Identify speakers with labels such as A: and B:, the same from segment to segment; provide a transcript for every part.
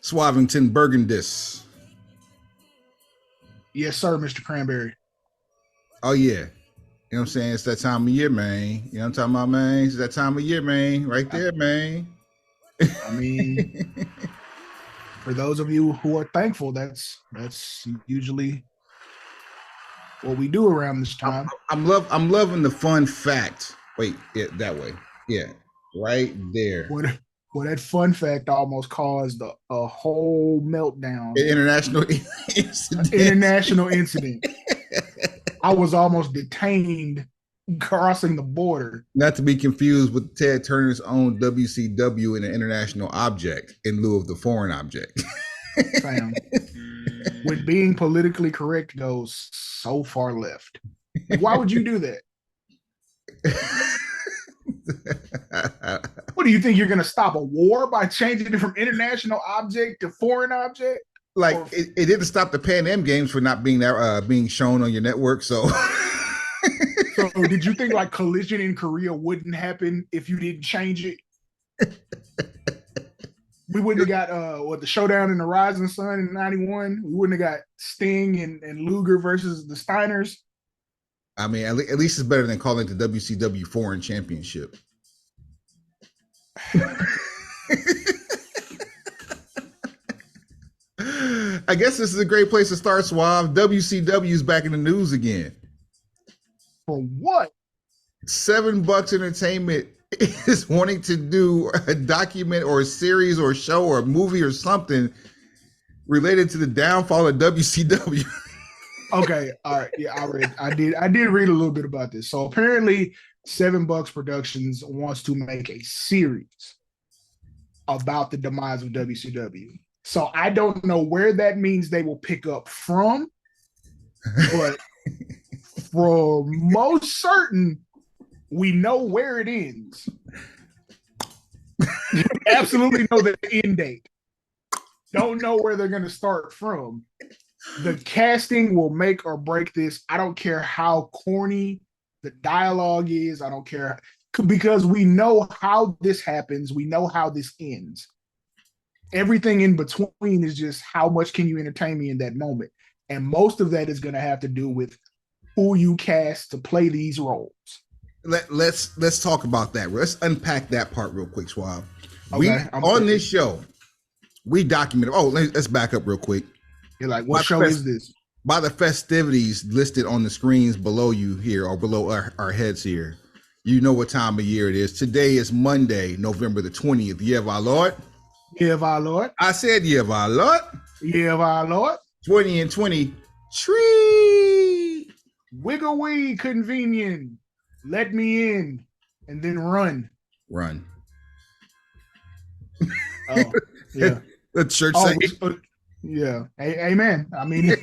A: Swavington Burgundis.
B: Yes, sir, Mr. Cranberry.
A: Oh yeah. You know what I'm saying? It's that time of year, man. You know what I'm talking about, man? It's that time of year, man. Right there, man.
B: I mean, for those of you who are thankful, that's usually what we do around this
A: I'm,
B: time.
A: I'm loving the fun fact. Wait, yeah, that way. Yeah. Right there.
B: What well, that fun fact almost caused a whole meltdown,
A: International
B: an
A: incident.
B: international incident. I was almost detained crossing the border.
A: Not to be confused with Ted Turner's own WCW in an international object in lieu of the foreign object.
B: Fam, when being politically correct goes so far left. Like, why would you do that? What do you think? You're going to stop a war by changing it from international object to foreign object?
A: Like
B: Or
A: it didn't stop the Pan Am games for not being there, being shown on your network. So,
B: so did you think like Collision in Korea wouldn't happen if you didn't change it? We wouldn't have got what the showdown in the Rising Sun in '91. We wouldn't have got Sting and Luger versus the Steiners.
A: I mean, at least it's better than calling it the WCW Foreign Championship. I guess this is a great place to start, Suave. WCW is back in the news again.
B: For what?
A: $7 Entertainment is wanting to do a document or a series or a show or a movie or something related to the downfall of WCW.
B: Okay, all right. Yeah, I did read a little bit about this. So apparently, $7 Productions wants to make a series about the demise of WCW. So I don't know where that means they will pick up from, but for most certain, we know where it ends. Absolutely know the end date. Don't know where they're going to start from. The casting will make or break this. I don't care how corny the dialogue is. I don't care because we know how this happens. We know how this ends. Everything in between is just how much can you entertain me in that moment. And most of that is going to have to do with who you cast to play these roles.
A: Let's talk about that. Let's unpack that part real quick, Schwab.
B: Okay,
A: On this show, we documented. Oh, let's back up real quick.
B: You're like, what show is this?
A: By the festivities listed on the screens below you here or below our heads here, you know what time of year it is. Today is Monday, November the 20th. Year of our Lord.
B: Year of our Lord.
A: I said year of our Lord.
B: Year of our Lord.
A: 20 and 20. Tree.
B: Wiggle wee convenient. Let me in and then run.
A: Run.
B: Oh, yeah.
A: The church saying.
B: Yeah. Amen. I mean, you're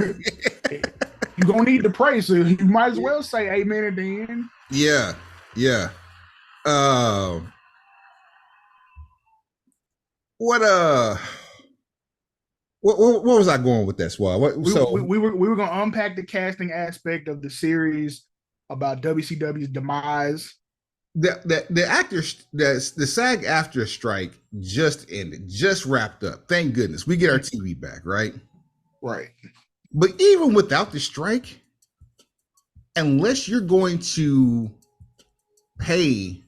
B: going to need to pray, so you might as well say amen at the end.
A: Yeah. Yeah. What was I going with that, Swab?
B: We were going to unpack the casting aspect of the series about WCW's demise.
A: The actors, the SAG after strike just ended, just wrapped up. Thank goodness we get our TV back, right?
B: Right.
A: But even without the strike, unless you're going to pay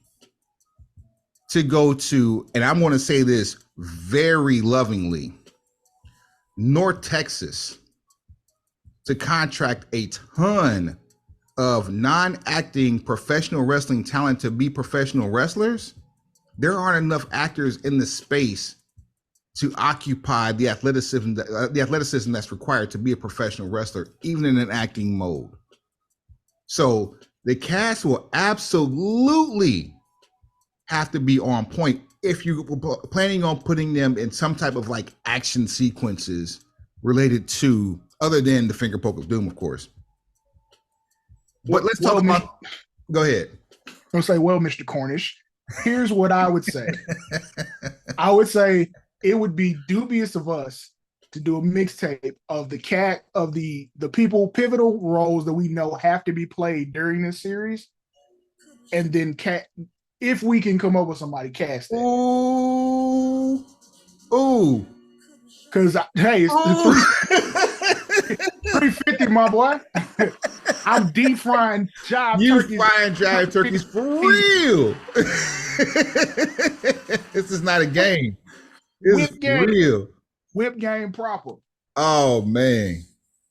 A: to go to, and I'm going to say this very lovingly, North Texas to contract a ton of non-acting professional wrestling talent to be professional wrestlers, there aren't enough actors in the space to occupy the athleticism that's required to be a professional wrestler, even in an acting mode. So the cast will absolutely have to be on point if you're planning on putting them in some type of like action sequences related to, other than the finger poke of doom, of course. But let's talk about. Go ahead.
B: I'll say, well, Mr. Cornish, here's what I would say. I would say it would be dubious of us to do a mixtape of the people pivotal roles that we know have to be played during this series, and then if we can come up with somebody cast that.
A: Ooh.
B: Because hey, it's the
A: Oh.
B: 350, my boy. I'm deep frying jive
A: You
B: turkeys.
A: frying jive turkeys for real. This is not a game. This is
B: Whip game,
A: real.
B: whip game proper.
A: Oh man.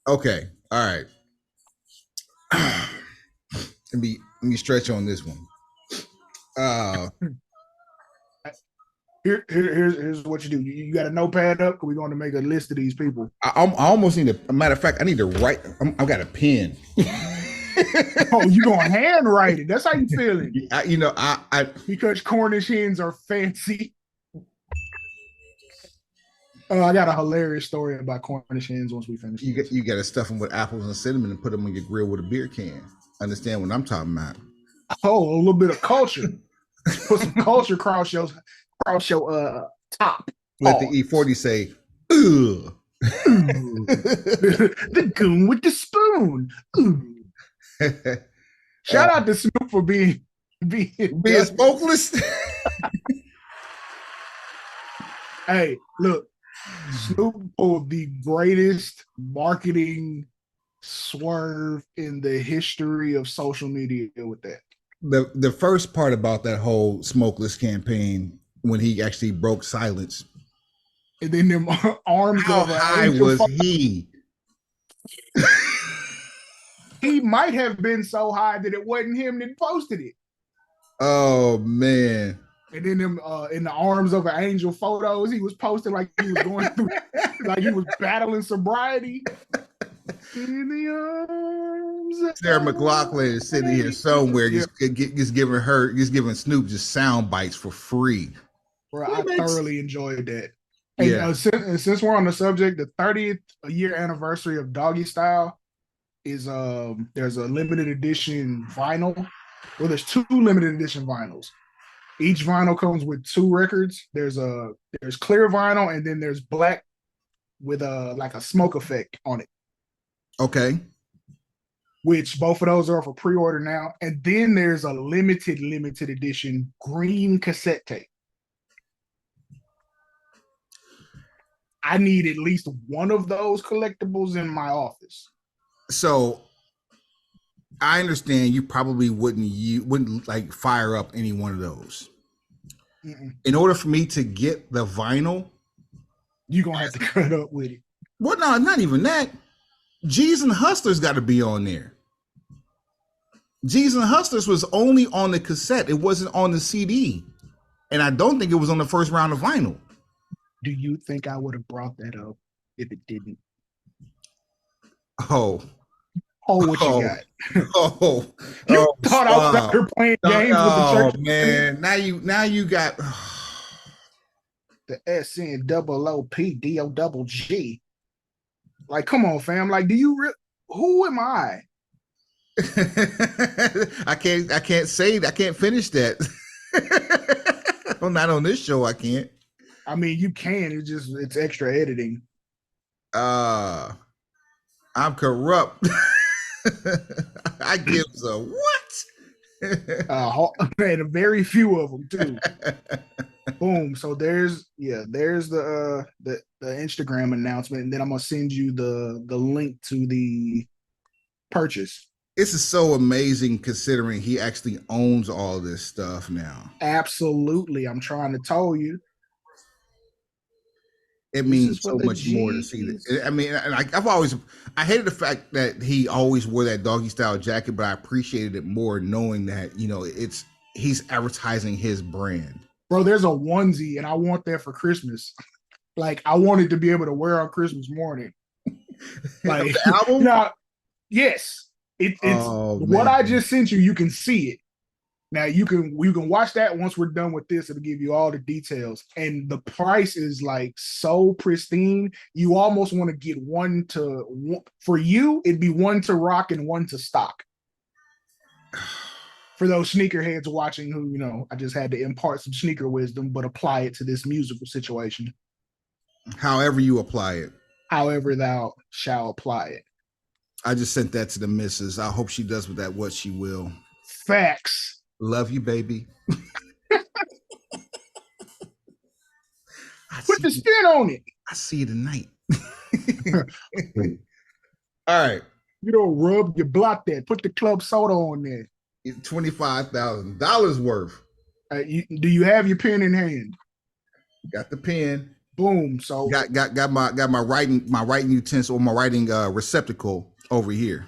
A: Okay. All right. let me stretch on this one. Uh
B: Here's what you do. You got a notepad up. We're going to make a list of these people.
A: I almost need a matter of fact, I need to write. I've got a pen.
B: Oh, you gonna handwrite it? That's how you feeling?
A: Because
B: Cornish hens are fancy. I got a hilarious story about Cornish hens once we finish.
A: You got to stuff them with apples and cinnamon and put them on your grill with a beer can. Understand what I'm talking about?
B: Oh, a little bit of culture. Put some culture across your top.
A: Let the E40 say, ugh.
B: The goon with the spoon. Shout out to Snoop for being
A: smokeless.
B: Hey, look, Snoop pulled the greatest marketing swerve in the history of social media with that.
A: The first part about that whole smokeless campaign, when he actually broke silence,
B: and then them arms.
A: How high was he?
B: He might have been so high that it wasn't him that posted it.
A: Oh man!
B: And then them in the arms of an angel photos, he was posting like he was going through, like he was battling sobriety. In the arms.
A: Sarah McLachlan is sitting here somewhere, just giving Snoop just sound bites for free.
B: Bro, I thoroughly enjoyed that. And yeah. Since we're on the subject, the 30th year anniversary of Doggy Style is there's a limited edition vinyl. Well, there's 2 limited edition vinyls. Each vinyl comes with 2 records. There's clear vinyl, and then there's black with like a smoke effect on it.
A: Okay.
B: Which both of those are for pre-order now. And then there's a limited edition green cassette tape. I need at least one of those collectibles in my office.
A: So I understand you probably wouldn't like fire up any one of those. Mm-mm. In order for me to get the vinyl,
B: you're gonna have to cut up with it.
A: Well, no, not even that. G's and Hustlers got to be on there. G's and Hustlers was only on the cassette. It wasn't on the CD. And I don't think it was on the first round of vinyl.
B: Do you think I would have brought that up if it didn't?
A: Oh,
B: what you got?
A: You
B: thought I was out here playing games with the church?
A: Oh man, now you got
B: the SNOOPDOGG. Like, come on, fam. Like, who am I?
A: I can't say I can't finish that. Well, not on this show, I can't.
B: I mean, you can. It's extra editing.
A: I'm corrupt. I give a what?
B: And very few of them too. Boom. So there's the Instagram announcement, and then I'm gonna send you the link to the purchase.
A: This is so amazing considering he actually owns all this stuff now.
B: Absolutely. I'm trying to tell you.
A: It means so much more to see this. I mean, I hated the fact that he always wore that doggy style jacket, but I appreciated it more knowing that, he's advertising his brand.
B: Bro, there's a onesie and I want that for Christmas. Like, I wanted to be able to wear on Christmas morning. Like,
A: the album?
B: Now, yes. It's what I just sent you. You can see it. Now you can watch that once we're done with this. It'll give you all the details. And the price is like so pristine. You almost want to get one for you, it'd be one to rock and one to stock. For those sneakerheads watching who, I just had to impart some sneaker wisdom, but apply it to this musical situation.
A: However you apply it.
B: However thou shall apply it.
A: I just sent that to the missus. I hope she does with that what she will.
B: Facts.
A: Love you, baby.
B: Put the spin on it.
A: I see you tonight. All right.
B: You don't rub, you block that. Put the club soda on there.
A: $25,000 worth.
B: Do you have your pen in hand?
A: Got the pen.
B: Boom. So
A: got my writing utensil or my writing receptacle over here.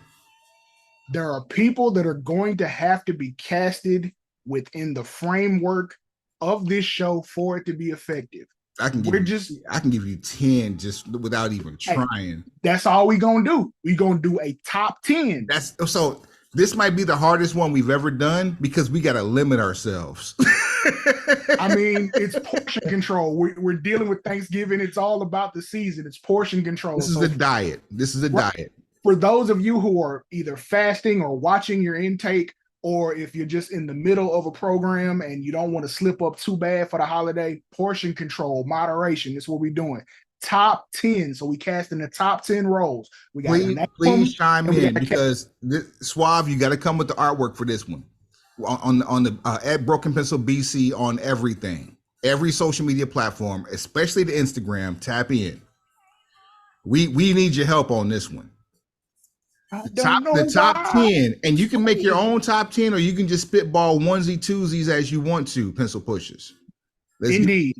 B: There are people that are going to have to be casted within the framework of this show for it to be effective.
A: I can give you 10 just without even trying.
B: That's all we gonna do. We gonna do a top 10.
A: So this might be the hardest one we've ever done because we got to limit ourselves.
B: I mean, it's portion control. We're dealing with Thanksgiving. It's all about the season. It's portion control.
A: This is a diet. This is a diet.
B: For those of you who are either fasting or watching your intake, or if you're just in the middle of a program and you don't want to slip up too bad for the holiday, portion control, moderation is what we're doing. Top 10. So we cast in the top 10 roles. We got
A: please chime in because Suave, you got to come with the artwork for this one. On the at Broken Pencil BC on everything, every social media platform, especially the Instagram. Tap in. We need your help on this one. The top 10, and you can make your own top 10, or you can just spitball onesie twosies as you want to. Pencil pushers.
B: Indeed.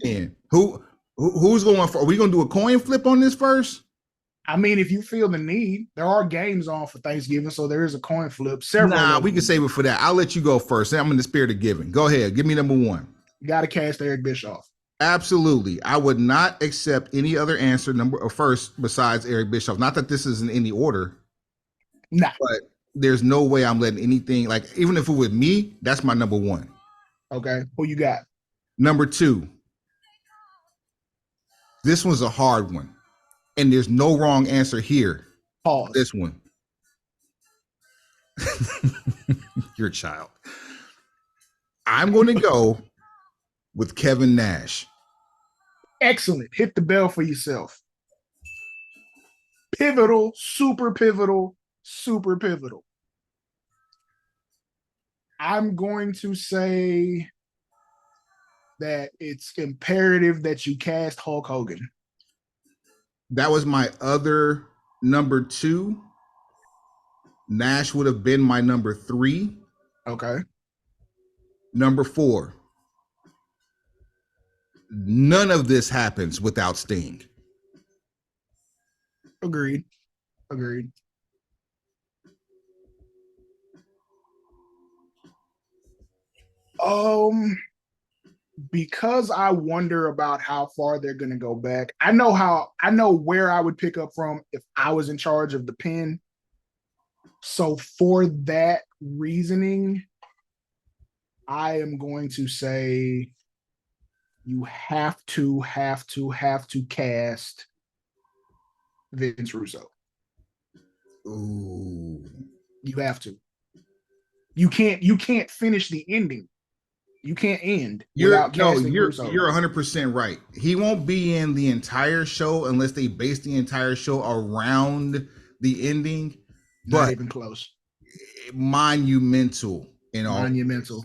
A: Who's going for? Are we going to do a coin flip on this first?
B: I mean, if you feel the need, there are games on for Thanksgiving, so there is a coin flip.
A: We can save it for that. I'll let you go first. I'm in the spirit of giving. Go ahead. Give me number one.
B: You got to cast Eric Bischoff.
A: Absolutely. I would not accept any other answer first besides Eric Bischoff. Not that this is in any order.
B: Nah.
A: But there's no way I'm letting anything, like, even if it was me, that's my number one.
B: Okay. Who you got?
A: Number two. This one's a hard one. And there's no wrong answer here.
B: Pause.
A: This one. You're a child. I'm going to go with Kevin Nash.
B: Excellent. Hit the bell for yourself. Pivotal, super pivotal, super pivotal. I'm going to say that it's imperative that you cast Hulk Hogan.
A: That was my other number two. Nash would have been my number three.
B: Okay.
A: Number four. None of this happens without Sting.
B: Agreed. Because I wonder about how far they're going to go back. I know where I would pick up from if I was in charge of the pen. So for that reasoning, I am going to say you have to cast Vince Russo.
A: Ooh.
B: You have to. You can't finish the ending. You can't end.
A: You're 100% right. He won't be in the entire show unless they base the entire show around the ending.
B: Not even close.
A: Monumental.
B: Monumental.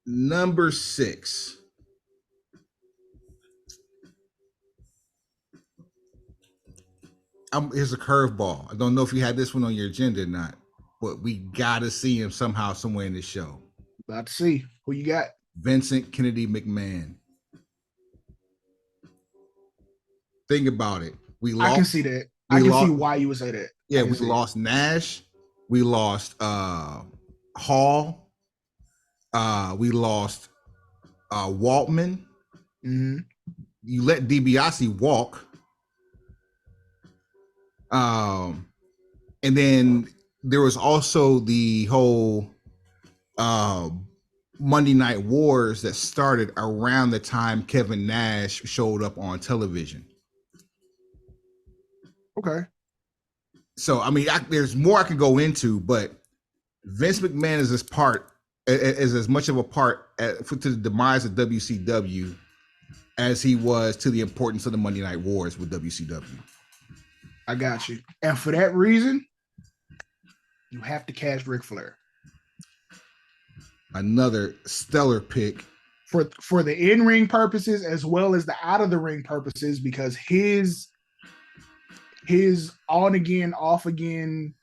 A: Number 6. Here's a curveball. I don't know if you had this one on your agenda or not, but we gotta see him somehow, somewhere in this show.
B: About to see. Who you got?
A: Vincent Kennedy McMahon. Think about it.
B: I can see that. I can see why you would say that.
A: Yeah, we lost Nash. We lost Hall. We lost Waltman.
B: Mm-hmm.
A: You let DiBiase walk. And then there was also the whole Monday Night Wars that started around the time Kevin Nash showed up on television.
B: Okay.
A: So, I mean, there's more I could go into, but Vince McMahon is as much of a part to the demise of WCW as he was to the importance of the Monday Night Wars with WCW.
B: I got you. And for that reason, you have to cast Ric Flair.
A: Another stellar pick.
B: for the in-ring purposes as well as the out of the ring purposes, because his on again, off again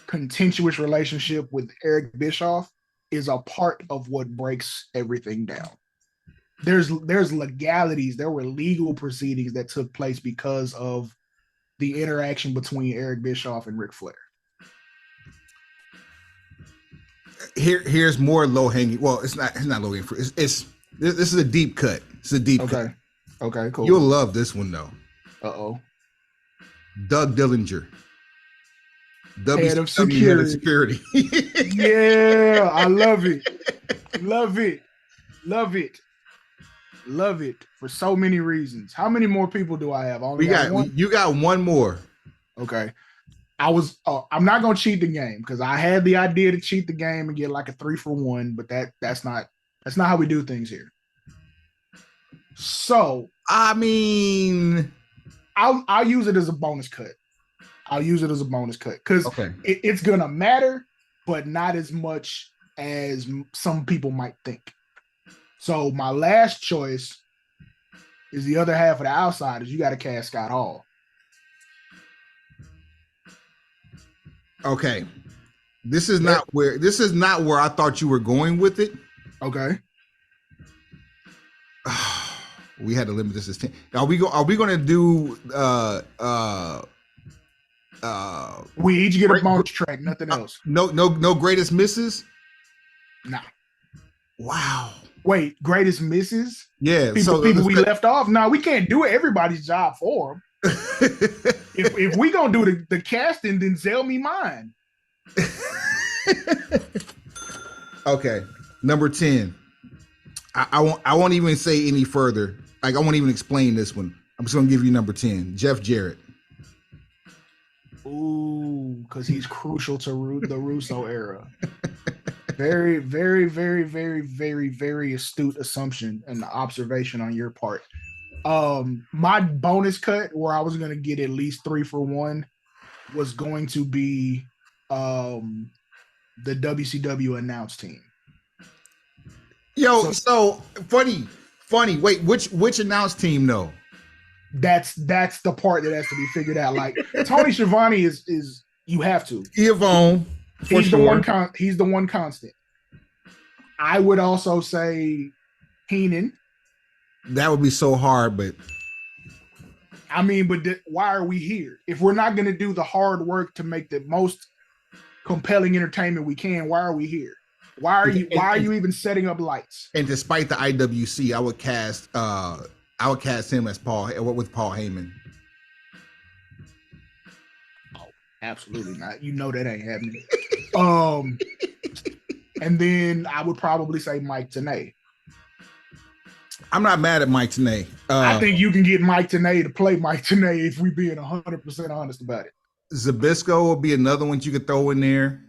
B: contentious relationship with Eric Bischoff is a part of what breaks everything down. There's legalities, there were legal proceedings that took place because of the interaction between Eric Bischoff and Ric Flair.
A: Here's more low hanging. Well, it's not low hanging fruit. This is a deep cut. It's a deep cut.
B: Okay, cool.
A: You'll love this one though.
B: Uh-oh.
A: Doug Dillinger.
B: Head of security. Yeah, I love it. Love it. Love it. Love it for so many reasons. How many more people do I have?
A: You got one more.
B: Okay. I'm not gonna cheat the game because I had the idea to cheat the game and get like a 3-for-1, but that's not how we do things here. So
A: I mean,
B: I'll use it as a bonus cut. I'll use it as a bonus cut because it's gonna matter, but not as much as some people might think. So my last choice is the other half of the Outsiders. You got to cast Scott Hall.
A: Okay, this is not where I thought you were going with it.
B: Okay,
A: we had to limit this as 10. Are we going to do?
B: We each get a bonus track. Nothing else.
A: No greatest misses.
B: Nah.
A: Wow.
B: Wait, greatest misses?
A: Yeah.
B: People we left off. No, we can't do everybody's job for them. if we gonna do the casting, then sell me mine.
A: Okay, number 10. I won't even say any further. Like, I won't even explain this one. I'm just gonna give you number 10, Jeff Jarrett.
B: Ooh, because he's crucial to the Russo era. Very, very, very, very, very, very astute assumption and observation on your part. My bonus cut where I was going to get at least 3-for-1 was going to be the WCW announce team.
A: Yo, so funny. Wait, which announce team though?
B: That's the part that has to be figured out. Like Tony Schiavone is you have to.
A: Yvonne.
B: He's the one constant. I would also say Heenan.
A: That would be so hard, but
B: I mean, why are we here? If we're not going to do the hard work to make the most compelling entertainment we can, why are we here? Why are you even setting up lights? And
A: despite the IWC, I would cast him as Paul Heyman.
B: Absolutely not. You know that ain't happening. And then I would probably say Mike Tenay.
A: I'm not mad at Mike Tenay.
B: I think you can get Mike Tenay to play Mike Tenay if we being 100% honest about it.
A: Zabisco will be another one you could throw in there.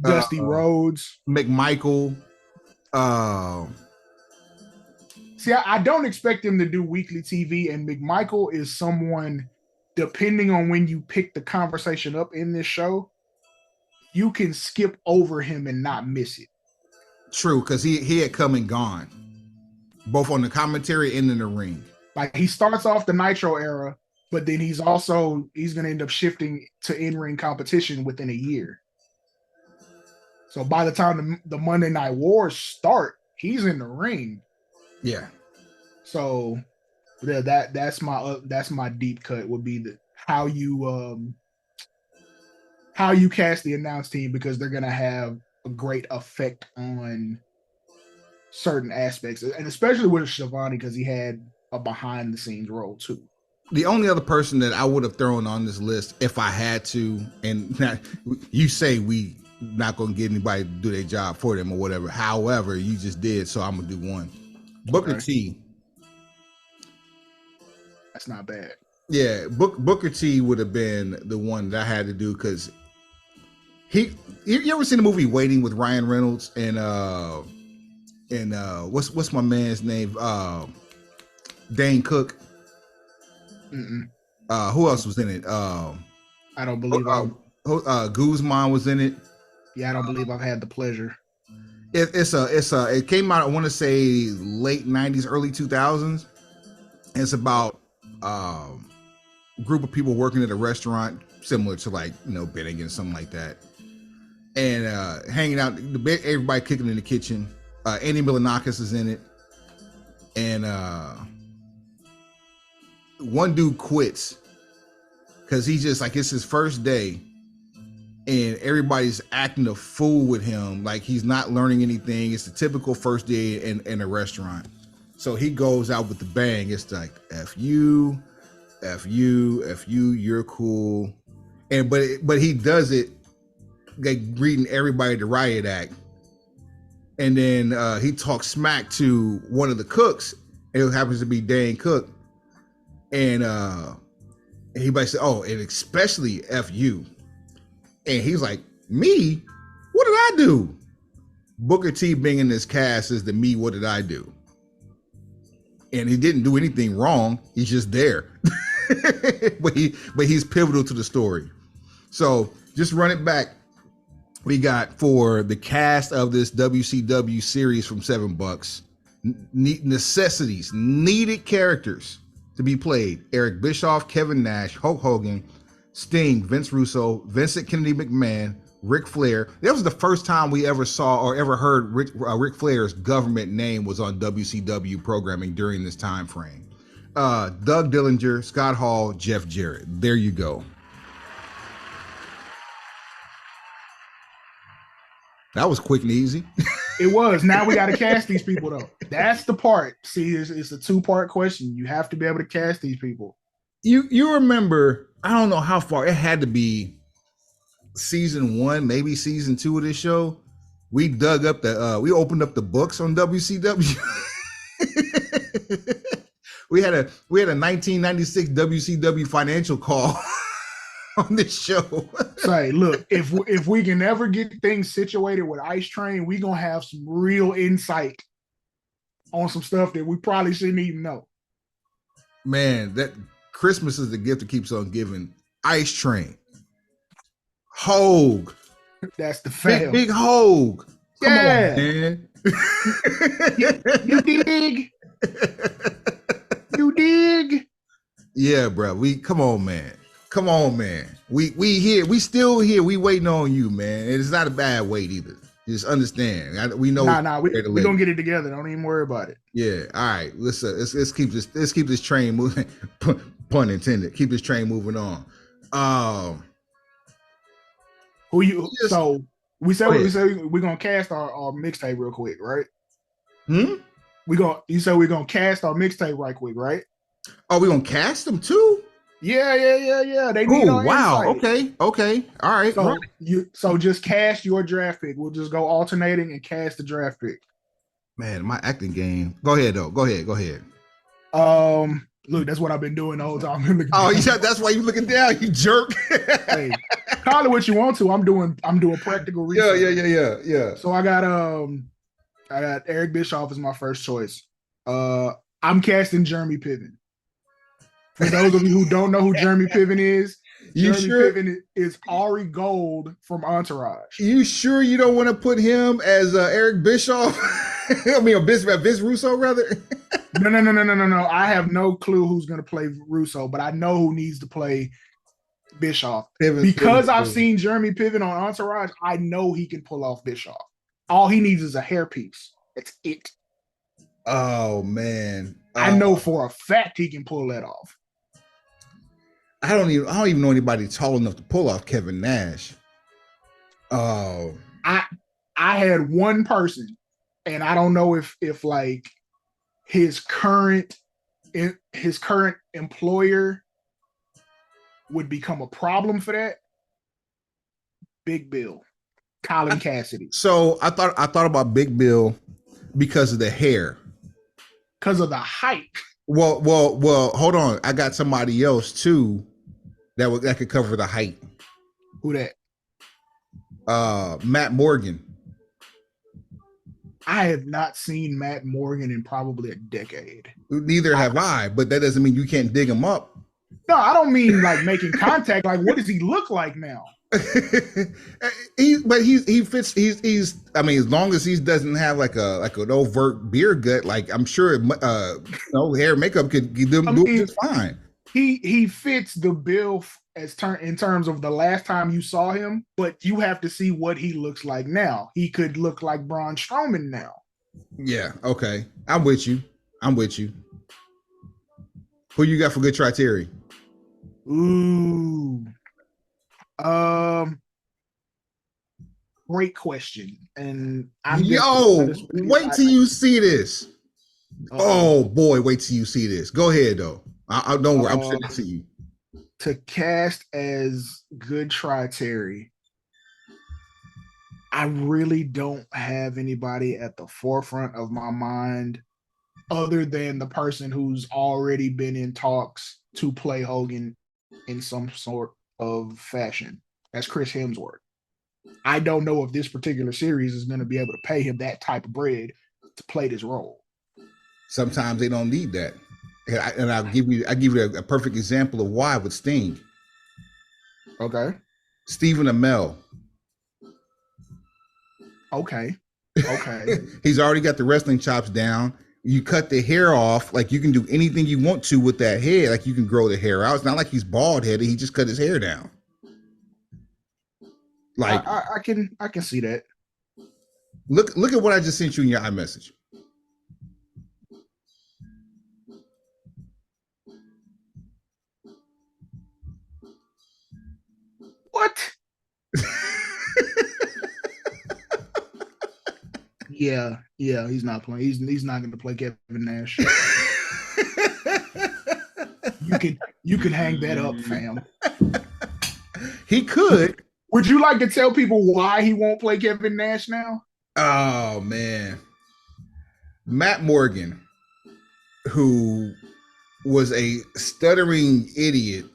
B: Dusty Rhodes.
A: McMichael.
B: See, I don't expect him to do weekly TV, and McMichael is someone, depending on when you pick the conversation up in this show, you can skip over him and not miss it.
A: True, because he had come and gone, both on the commentary and in the ring.
B: Like, he starts off the Nitro era, but then he's going to end up shifting to in-ring competition within a year. So by the time the Monday Night Wars start, he's in the ring.
A: Yeah.
B: So that's my deep cut would be how you cast the announce team, because they're gonna have a great effect on certain aspects, and especially with Schiavone because he had a behind the scenes role too.
A: The only other person that I would have thrown on this list if I had to, and you say we not gonna get anybody to do their job for them or whatever. However, you just did, so I'm gonna do one. Booker T.
B: That's not bad.
A: Yeah, Booker T would have been the one that I had to do because you ever seen the movie Waiting with Ryan Reynolds and what's my man's name? Dane Cook.
B: Mm-mm.
A: Who else was in it?
B: I don't believe
A: Guzman was in it.
B: Yeah, I don't believe I've had the pleasure.
A: It came out, I want to say late 90s, early 2000s. It's about a group of people working at a restaurant similar to like, Bennigan, something like that. And hanging out, everybody cooking in the kitchen. Andy Milonakis is in it. And one dude quits because he's just like, it's his first day and everybody's acting a fool with him. Like he's not learning anything. It's the typical first day in a restaurant. So he goes out with the bang. It's like, F you, F you, F you, you're cool. And but he does it like reading everybody the riot act. And then he talks smack to one of the cooks. It happens to be Dan Cook. And he said, oh, and especially F you. And he's like, me? What did I do? Booker T being in this cast is the me, what did I do? And he didn't do anything wrong. He's just there. but he's pivotal to the story. So just run it back. We got for the cast of this WCW series from $7, necessities, needed characters to be played. Eric Bischoff, Kevin Nash, Hulk Hogan, Sting, Vince Russo, Vincent Kennedy McMahon, Ric Flair. That was the first time we ever saw or ever heard Ric Flair's government name was on WCW programming during this time frame. Doug Dillinger, Scott Hall, Jeff Jarrett. There you go. That was quick and easy.
B: It was. Now we got to cast these people, though. That's the part. See, it's a two-part question. You have to be able to cast these people.
A: You remember, I don't know how far, it had to be season 1, maybe season 2 of this show. We dug up we opened up the books on WCW. we had a 1996 WCW financial call on this show.
B: Say, look, if we can ever get things situated with Ice Train, we gonna have some real insight on some stuff that we probably shouldn't even know.
A: Man, that Christmas is the gift that keeps on giving. Ice Train, Hogue.
B: That's the fail.
A: Big Hogue. Come on, man.
B: You dig? You dig?
A: Yeah, bro. Come on, man. Come on, man. We here. We still here. We waiting on you, man. And it's not a bad wait either. Just understand. We know.
B: We gonna get it together. Don't even worry about it.
A: Yeah. All right. Let's keep this train moving. Pun intended. Keep this train moving on.
B: So we said we're gonna cast our mixtape real quick, right? You said we're gonna cast our mixtape right quick, right?
A: Oh, we gonna cast them too?
B: Yeah. They need our
A: wow.
B: insight.
A: Okay. All right.
B: So just cast your draft pick. We'll just go alternating and cast the draft pick.
A: Man, my acting game. Go ahead though. Go ahead.
B: Look, that's what I've been doing the whole time.
A: Oh, yeah, that's why you looking down, you jerk.
B: Hey, call it what you want to. I'm doing practical research.
A: Yeah.
B: So I got Eric Bischoff as my first choice. I'm casting Jeremy Piven. For those of you who don't know who Jeremy Piven is, Piven is Ari Gold from Entourage.
A: You sure you don't want to put him as Eric Bischoff? I mean, Vince Russo, rather.
B: No. I have no clue who's going to play Russo, but I know who needs to play Bischoff. Because I've seen Jeremy Piven on Entourage, I know he can pull off Bischoff. All he needs is a hairpiece. That's it.
A: Oh, man.
B: I know for a fact he can pull that off.
A: I don't even know anybody tall enough to pull off Kevin Nash. Oh,
B: I had one person, and I don't know if like his current employer would become a problem for that. Big Bill, Colin Cassidy.
A: So I thought about Big Bill because of the hair,
B: because of the height.
A: Well, hold on. I got somebody else too that could cover the height.
B: Who that?
A: Matt Morgan.
B: I have not seen Matt Morgan in probably a decade.
A: Neither have I, but that doesn't mean you can't dig him up.
B: No, I don't mean like making contact. Like, what does he look like now?
A: he fits. He's. I mean, as long as he doesn't have like an overt beer gut, like I'm sure, hair and makeup could do
B: I
A: do it
B: mean,
A: just fine.
B: he fits the bill in terms of the last time you saw him, but you have to see what he looks like now. He could look like Braun Strowman now.
A: Yeah. Okay. I'm with you. I'm with you. Who you got for good criteria?
B: Ooh. Um, Great question. And I'm gonna let
A: Yo,
B: us
A: wait till you see this.
B: uh-oh.
A: Oh boy, wait till you see this. Go ahead though. I don't worry. I'm
B: Uh
A: sending it to you.
B: to cast as good Tri Terry, I really don't have anybody at the forefront of my mind other than the person who's already been in talks to play Hogan in some sort of fashion. That's Chris Hemsworth. I don't know if this particular series is going to be able to pay him that type of bread to play this role.
A: Sometimes they don't need that, and I give you a perfect example of why with Sting.
B: Okay.
A: Stephen Amell.
B: Okay. Okay.
A: He's already got the wrestling chops down. You cut the hair off, like you can do anything you want to with that hair. Like you can grow the hair out. It's not like he's bald headed. He just cut his hair down. Like
B: I can see that.
A: look at what I just sent you in your iMessage.
B: What? Yeah, he's not playing. He's not going to play Kevin Nash. You can hang that up, fam.
A: He could.
B: Would you like to tell people why he won't play Kevin Nash now?
A: Oh man, Matt Morgan, who was a stuttering idiot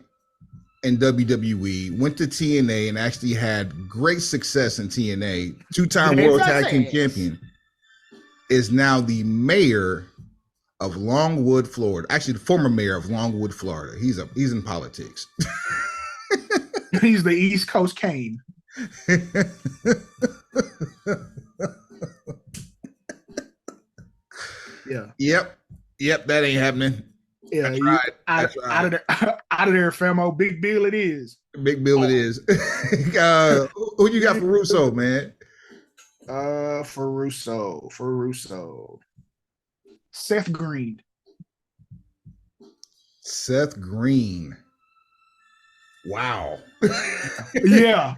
A: in WWE, went to TNA and actually had great success in TNA. Two-time World Tag Team Champion, is now the mayor of Longwood, Florida. Actually, the former mayor of Longwood, Florida. He's in politics.
B: He's the East Coast Kane. Yeah.
A: Yep. That ain't happening.
B: Yeah. Out of there, famo. Big Bill it is.
A: Big Bill it is. Who you got for Russo, man?
B: For Russo. Seth Green.
A: Seth Green. Wow.
B: Yeah.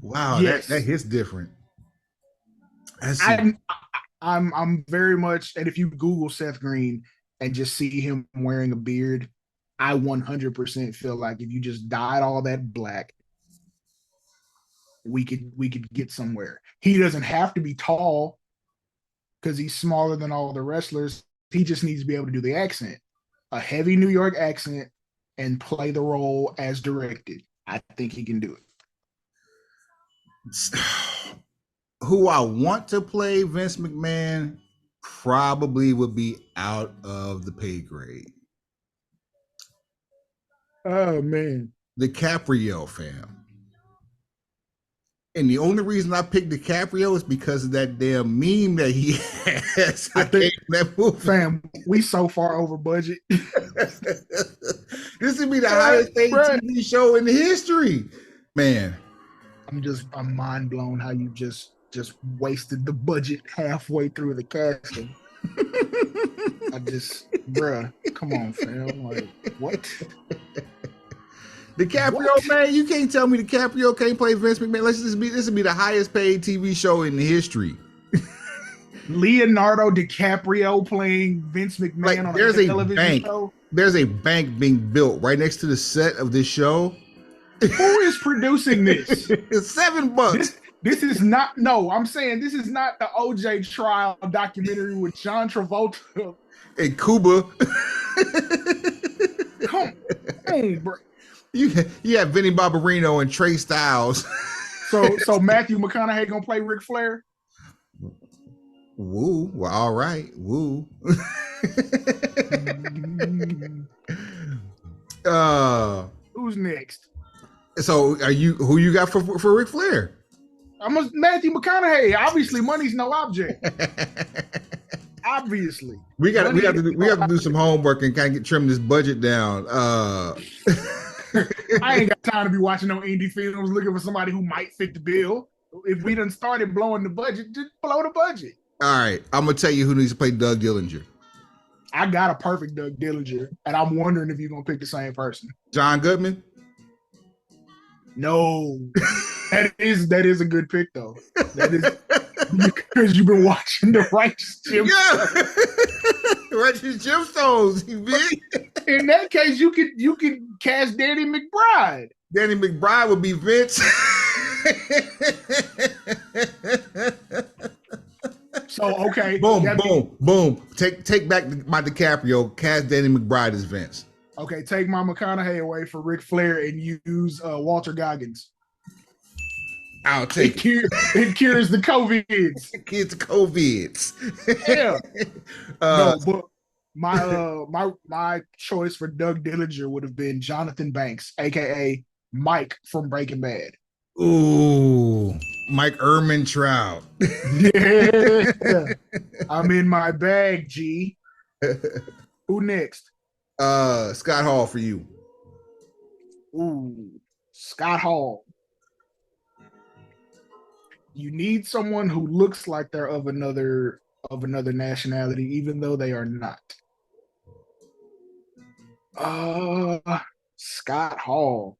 A: Wow, yes. that hits different.
B: I'm very much, and if you Google Seth Green and just see him wearing a beard, I 100% feel like if you just dyed all that black, we could get somewhere. He doesn't have to be tall because he's smaller than all the wrestlers. He just needs to be able to do the accent, a heavy New York accent, and play the role as directed. I think he can do
A: it. Who I want to play Vince McMahon probably would be out of the pay grade.
B: Oh man,
A: DiCaprio, fam. And the only reason I picked DiCaprio is because of that damn meme that he has.
B: I think that movie. Fam, we so far over budget.
A: This would be the highest paid TV show in history, man.
B: I'm mind blown how you just wasted the budget halfway through the casting. Bruh, come on, fam. Like, what?
A: DiCaprio, man, you can't tell me DiCaprio can't play Vince McMahon. This would be the highest paid TV show in history.
B: Leonardo DiCaprio playing Vince McMahon on a television show.
A: There's a bank being built right next to the set of this show.
B: Who is producing this?
A: It's $7.
B: This is not. No, I'm saying this is not the OJ trial documentary with John Travolta
A: and Cuba.
B: Come on, bro.
A: You have Vinny Barbarino and Trey Styles.
B: So Matthew McConaughey gonna play Ric Flair?
A: Woo. Well, all right. Woo.
B: Who's next?
A: So who you got for Ric Flair?
B: I'm a Matthew McConaughey. Obviously, money's no object. Obviously,
A: we have to do some homework and kind of trim this budget down.
B: I ain't got time to be watching no indie films looking for somebody who might fit the bill. If we done started blowing the budget, just blow the budget.
A: All right, I'm gonna tell you who needs to play Doug Dillinger.
B: I got a perfect Doug Dillinger, and I'm wondering if you're gonna pick the same person.
A: John Goodman?
B: No, that is a good pick though. That is because you've been watching the Righteous Gemstones.
A: Yeah. Righteous Gemstones. You big?
B: In that case, you could cast Danny McBride.
A: Danny McBride would be Vince.
B: So okay,
A: boom. Take back my DiCaprio. Cast Danny McBride as Vince.
B: Okay, take my McConaughey away for Ric Flair and use Walter Goggins.
A: I'll take
B: it cures the COVIDs.
A: It cures the COVIDs.
B: Yeah. No, but my choice for Doug Dillinger would have been Jonathan Banks, aka Mike from Breaking Bad.
A: Ooh, Mike Ehrmantraut.
B: Yeah. I'm in my bag, G. Who next?
A: Scott Hall for you.
B: Ooh, Scott Hall. You need someone who looks like they're of another nationality, even though they are not. Scott Hall.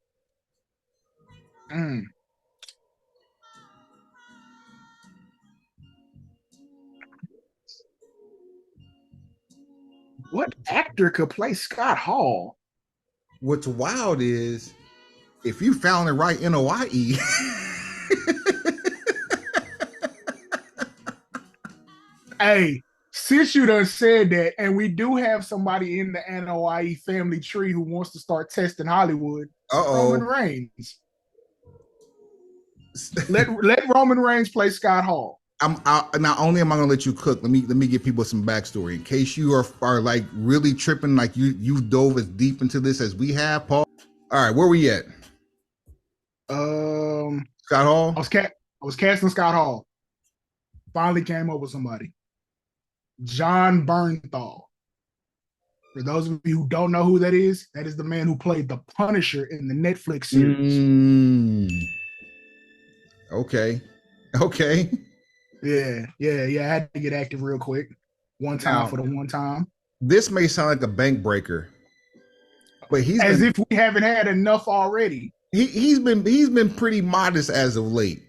B: What actor could play Scott Hall?
A: What's wild is if you found the right NOIE.
B: Hey, since you done said that, and we do have somebody in the NOIE family tree who wants to start testing Hollywood, Roman Reigns. Let Roman Reigns play Scott Hall.
A: Not only am I gonna let you cook, let me give people some backstory in case you are like really tripping, like you dove as deep into this as we have, Paul. All right, where we at? Scott Hall.
B: I was casting Scott Hall. Finally came up with somebody. John Bernthal. For those of you who don't know who that is the man who played the Punisher in the Netflix series.
A: Okay.
B: Yeah. I had to get active real quick. One time for the one time.
A: This may sound like a bank breaker, but
B: if we haven't had enough already.
A: He's been pretty modest as of late,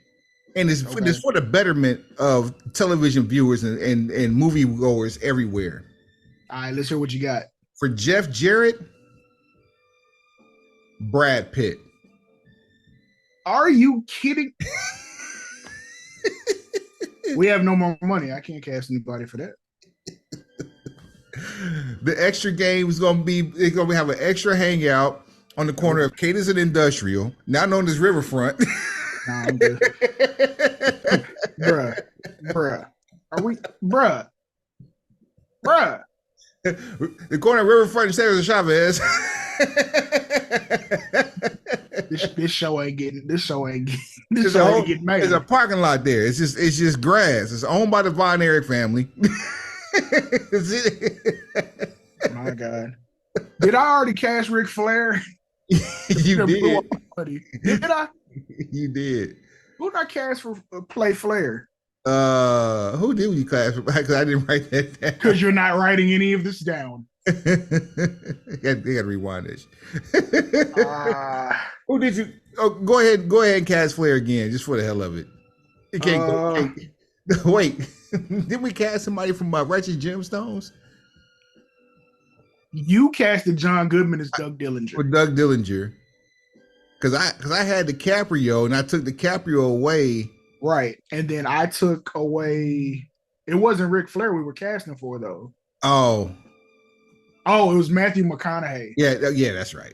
A: and it's for the betterment of television viewers and movie goers everywhere.
B: All right, let's hear what you got.
A: For Jeff Jarrett, Brad Pitt.
B: Are you kidding? We have no more money. I can't cast anybody for that.
A: The extra game is going to have an extra hangout on the corner of Cadence and Industrial, now known as Riverfront.
B: Nah, I'm good. Bruh. Are we, bruh?
A: The corner of Riverfront and Cesar Chavez.
B: This show ain't getting made.
A: There's a parking lot there. It's just grass. It's owned by the Von Erich family.
B: My God. Did I already cast Ric Flair?
A: You did.
B: Did I?
A: You did.
B: Who did I cast for play Flair?
A: Who did you cast? Because I didn't write that down.
B: Because you're not writing any of this down.
A: They got to rewind this. Who did you? Oh, go ahead and cast Flair again, just for the hell of it. You can't go. Wait, didn't we cast somebody from Righteous Gemstones?
B: You casted John Goodman as Doug Dillinger.
A: For Doug Dillinger, because I had DiCaprio and I took DiCaprio away.
B: Right, and then I took away. It wasn't Ric Flair we were casting for though.
A: Oh,
B: it was Matthew McConaughey.
A: Yeah, that's right.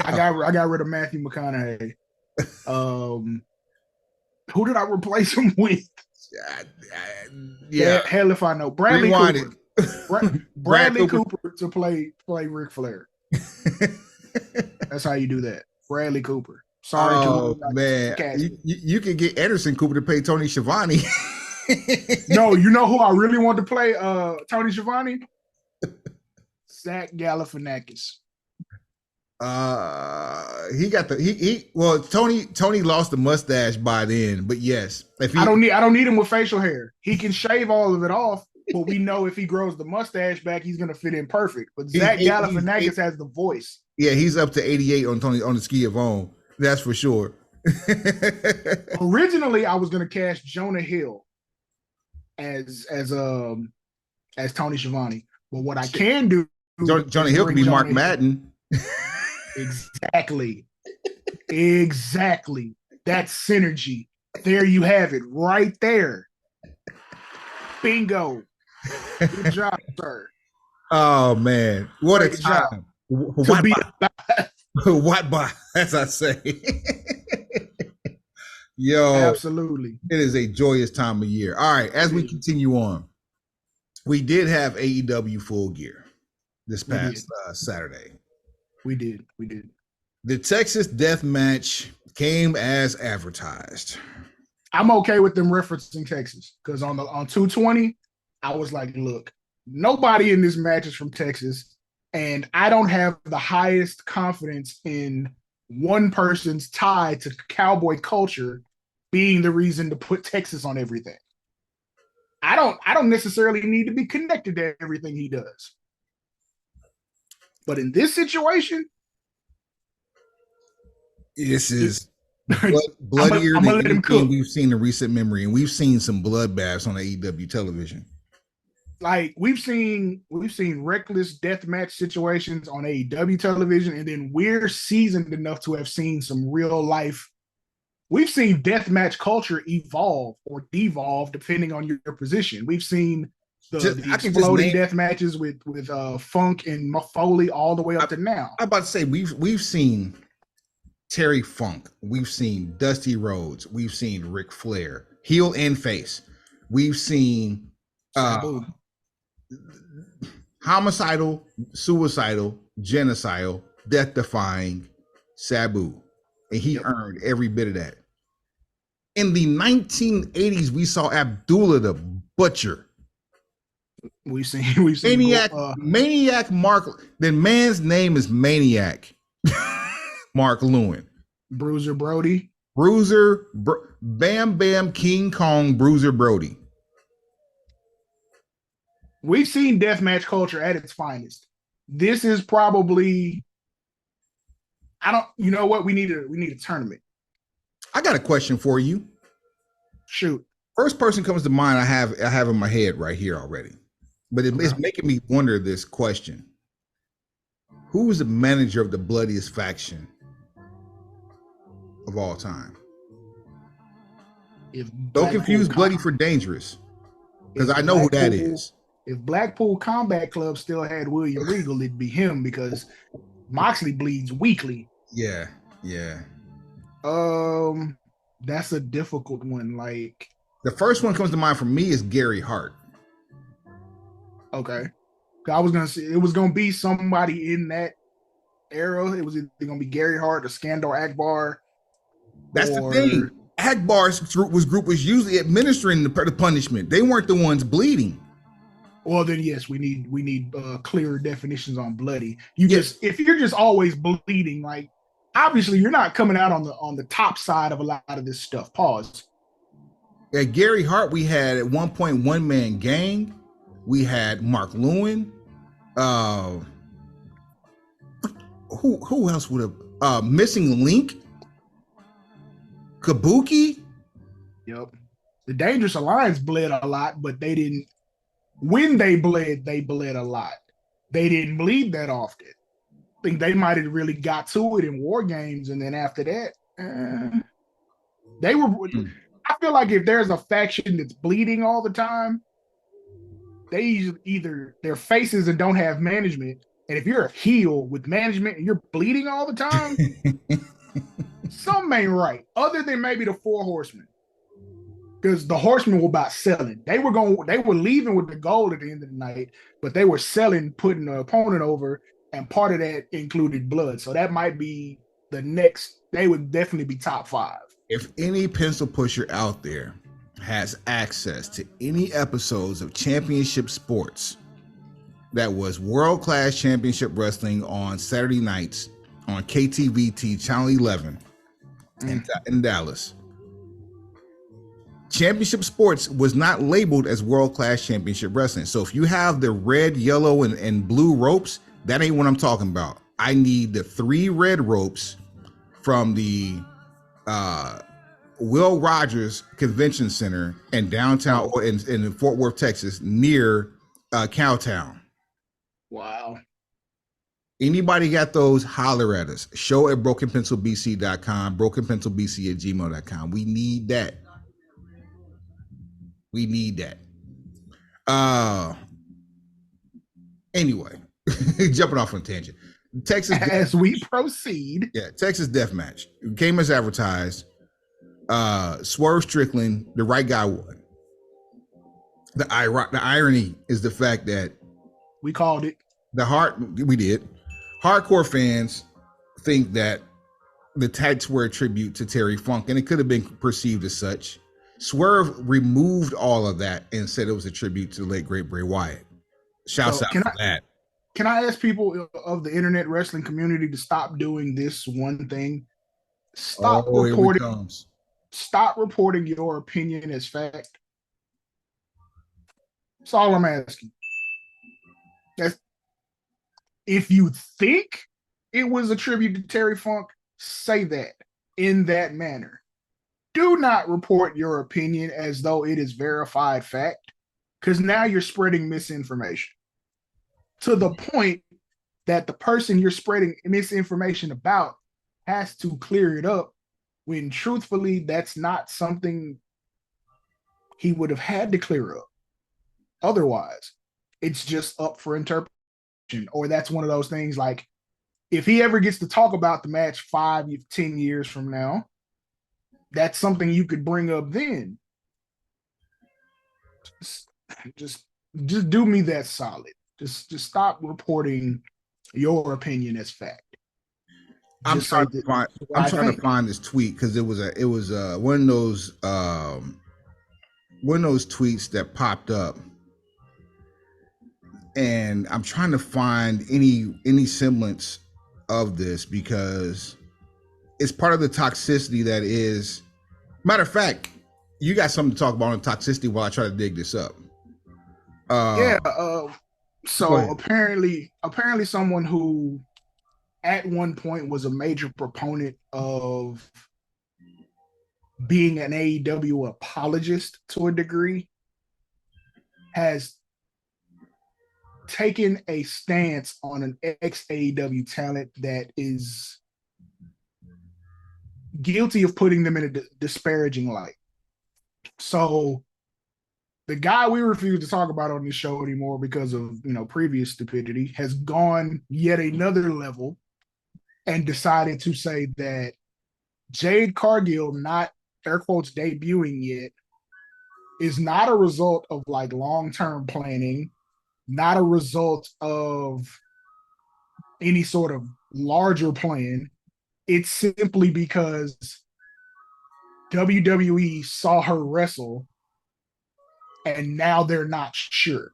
B: I got rid of Matthew McConaughey. Who did I replace him with?
A: Yeah,
B: hell if I know. Bradley Cooper. Bradley Cooper to play Ric Flair. That's how you do that. Bradley Cooper. Sorry
A: Oh
B: to
A: man,
B: Cassidy.
A: you can get Anderson Cooper to pay Tony Schiavone.
B: No, you know who I really want to play Tony Schiavone? Zach Galifianakis.
A: He got the he well Tony lost the mustache by then, but yes, if
B: I
A: he
B: don't need him with facial hair. He can shave all of it off, but we know if he grows the mustache back, he's gonna fit in perfect. But Zach Galifianakis has the voice.
A: yeah, he's up to 88 on Tony on the ski of on. That's for sure.
B: Originally, I was gonna cast Jonah Hill as Tony Schiavone, but what I can do,
A: Jonah Hill could be Mark Madden.
B: Exactly. That synergy. There you have it, right there. Bingo. Good job, sir.
A: Oh man, what Great a time!
B: To be
A: what by as I say. Yo,
B: absolutely.
A: It is a joyous time of year. All right, as we continue on, we did have AEW Full Gear this past Saturday.
B: We did.
A: The Texas Death Match came as advertised.
B: I'm okay with them referencing Texas because on 220, I was like, look, nobody in this match is from Texas, and I don't have the highest confidence in one person's tie to cowboy culture being the reason to put Texas on everything. I don't necessarily need to be connected to everything he does. But in this situation,
A: this is bloodier than anything we've seen in recent memory, and we've seen some bloodbaths on AEW television.
B: Like we've seen reckless death match situations on AEW television, and then we're seasoned enough to have seen some real life. We've seen death match culture evolve or devolve depending on your position. We've seen the exploding death matches with Funk and Foley all the way up to now.
A: I'm about to say we've seen Terry Funk, we've seen Dusty Rhodes, we've seen Ric Flair, heel and face. We've seen homicidal, suicidal, genocidal, death-defying Sabu, and he earned every bit of that. In the 1980s, we saw Abdullah the Butcher.
B: We've seen
A: Maniac Mark. The man's name is Maniac. Mark Lewin.
B: Bruiser Brody.
A: Bam Bam King Kong Bruiser Brody.
B: We've seen deathmatch culture at its finest. This is probably, you know what? We need a tournament.
A: I got a question for you.
B: Shoot.
A: First person comes to mind I have in my head right here already. But it's making me wonder this question. Who is the manager of the bloodiest faction of all time? Don't confuse bloody for dangerous, because I know who that is.
B: If Blackpool Combat Club still had William Regal, it'd be him because Moxley bleeds weekly.
A: Yeah.
B: That's a difficult one. Like
A: the first one comes to mind for me is Gary Hart.
B: Okay. I was gonna say it was gonna be somebody in that era. It was either gonna be Gary Hart or Skandor Akbar.
A: That's the thing. Akbar's group was usually administering the punishment. They weren't the ones bleeding.
B: Well, then yes, we need clearer definitions on bloody. If you're just always bleeding, like obviously you're not coming out on the top side of a lot of this stuff. Pause.
A: At Gary Hart, we had at one point one man gang. We had Mark Lewin. Who else would have Missing Link? Kabuki?
B: Yep. The Dangerous Alliance bled a lot, but they didn't. When they bled a lot. They didn't bleed that often. I think they might have really got to it in War Games, and then after that, they were. I feel like if there's a faction that's bleeding all the time, they either their faces and don't have management, and if you're a heel with management and you're bleeding all the time, something ain't right. Other than maybe the Four Horsemen, because the Horsemen were about selling. They were leaving with the gold at the end of the night, but they were selling, putting the opponent over, and part of that included blood. So that might be they would definitely be top 5.
A: If any pencil pusher out there has access to any episodes of Championship Sports that was world class championship wrestling on Saturday nights on KTVT Channel 11 in Dallas, Championship Sports was not labeled as world class championship wrestling. So if you have the red, yellow, and blue ropes, that ain't what I'm talking about. I need the 3 red ropes from the Will Rogers Convention Center in downtown in Fort Worth, Texas, near Cowtown.
B: Wow.
A: Anybody got those, holler at us. Show at brokenpencilbc.com, brokenpencilbc@gmail.com. We need that. We need that. Anyway, jumping off on a tangent. Texas
B: as we proceed.
A: Yeah, Texas Death Match. It came as advertised. Swerve Strickland, the right guy, won. The irony is the fact that
B: we called it.
A: We did. Hardcore fans think that the tights were a tribute to Terry Funk, and it could have been perceived as such. Swerve removed all of that and said it was a tribute to the late great Bray Wyatt. Shouts out for that.
B: Can I ask people of the internet wrestling community to stop doing this one thing? Stop reporting. Stop reporting your opinion as fact. That's all I'm asking. If you think it was a tribute to Terry Funk, say that in that manner. Do not report your opinion as though it is verified fact, because now you're spreading misinformation to the point that the person you're spreading misinformation about has to clear it up, when truthfully, that's not something he would have had to clear up. Otherwise, it's just up for interpretation. Or that's one of those things like, if he ever gets to talk about the match 5, 10 years from now, that's something you could bring up then. Just do me that solid. Just stop reporting your opinion as fact.
A: I'm trying to find this tweet because it was one of those tweets that popped up, and I'm trying to find any semblance of this because it's part of the toxicity that is. Matter of fact, you got something to talk about on toxicity while I try to dig this up.
B: So apparently someone who at one point was a major proponent of being an AEW apologist to a degree has taken a stance on an ex-AEW talent that is guilty of putting them in a disparaging light. So the guy we refuse to talk about on this show anymore because of previous stupidity has gone yet another level and decided to say that Jade Cargill, not air quotes debuting yet, is not a result of like long-term planning, not a result of any sort of larger plan. It's simply because WWE saw her wrestle and now they're not sure.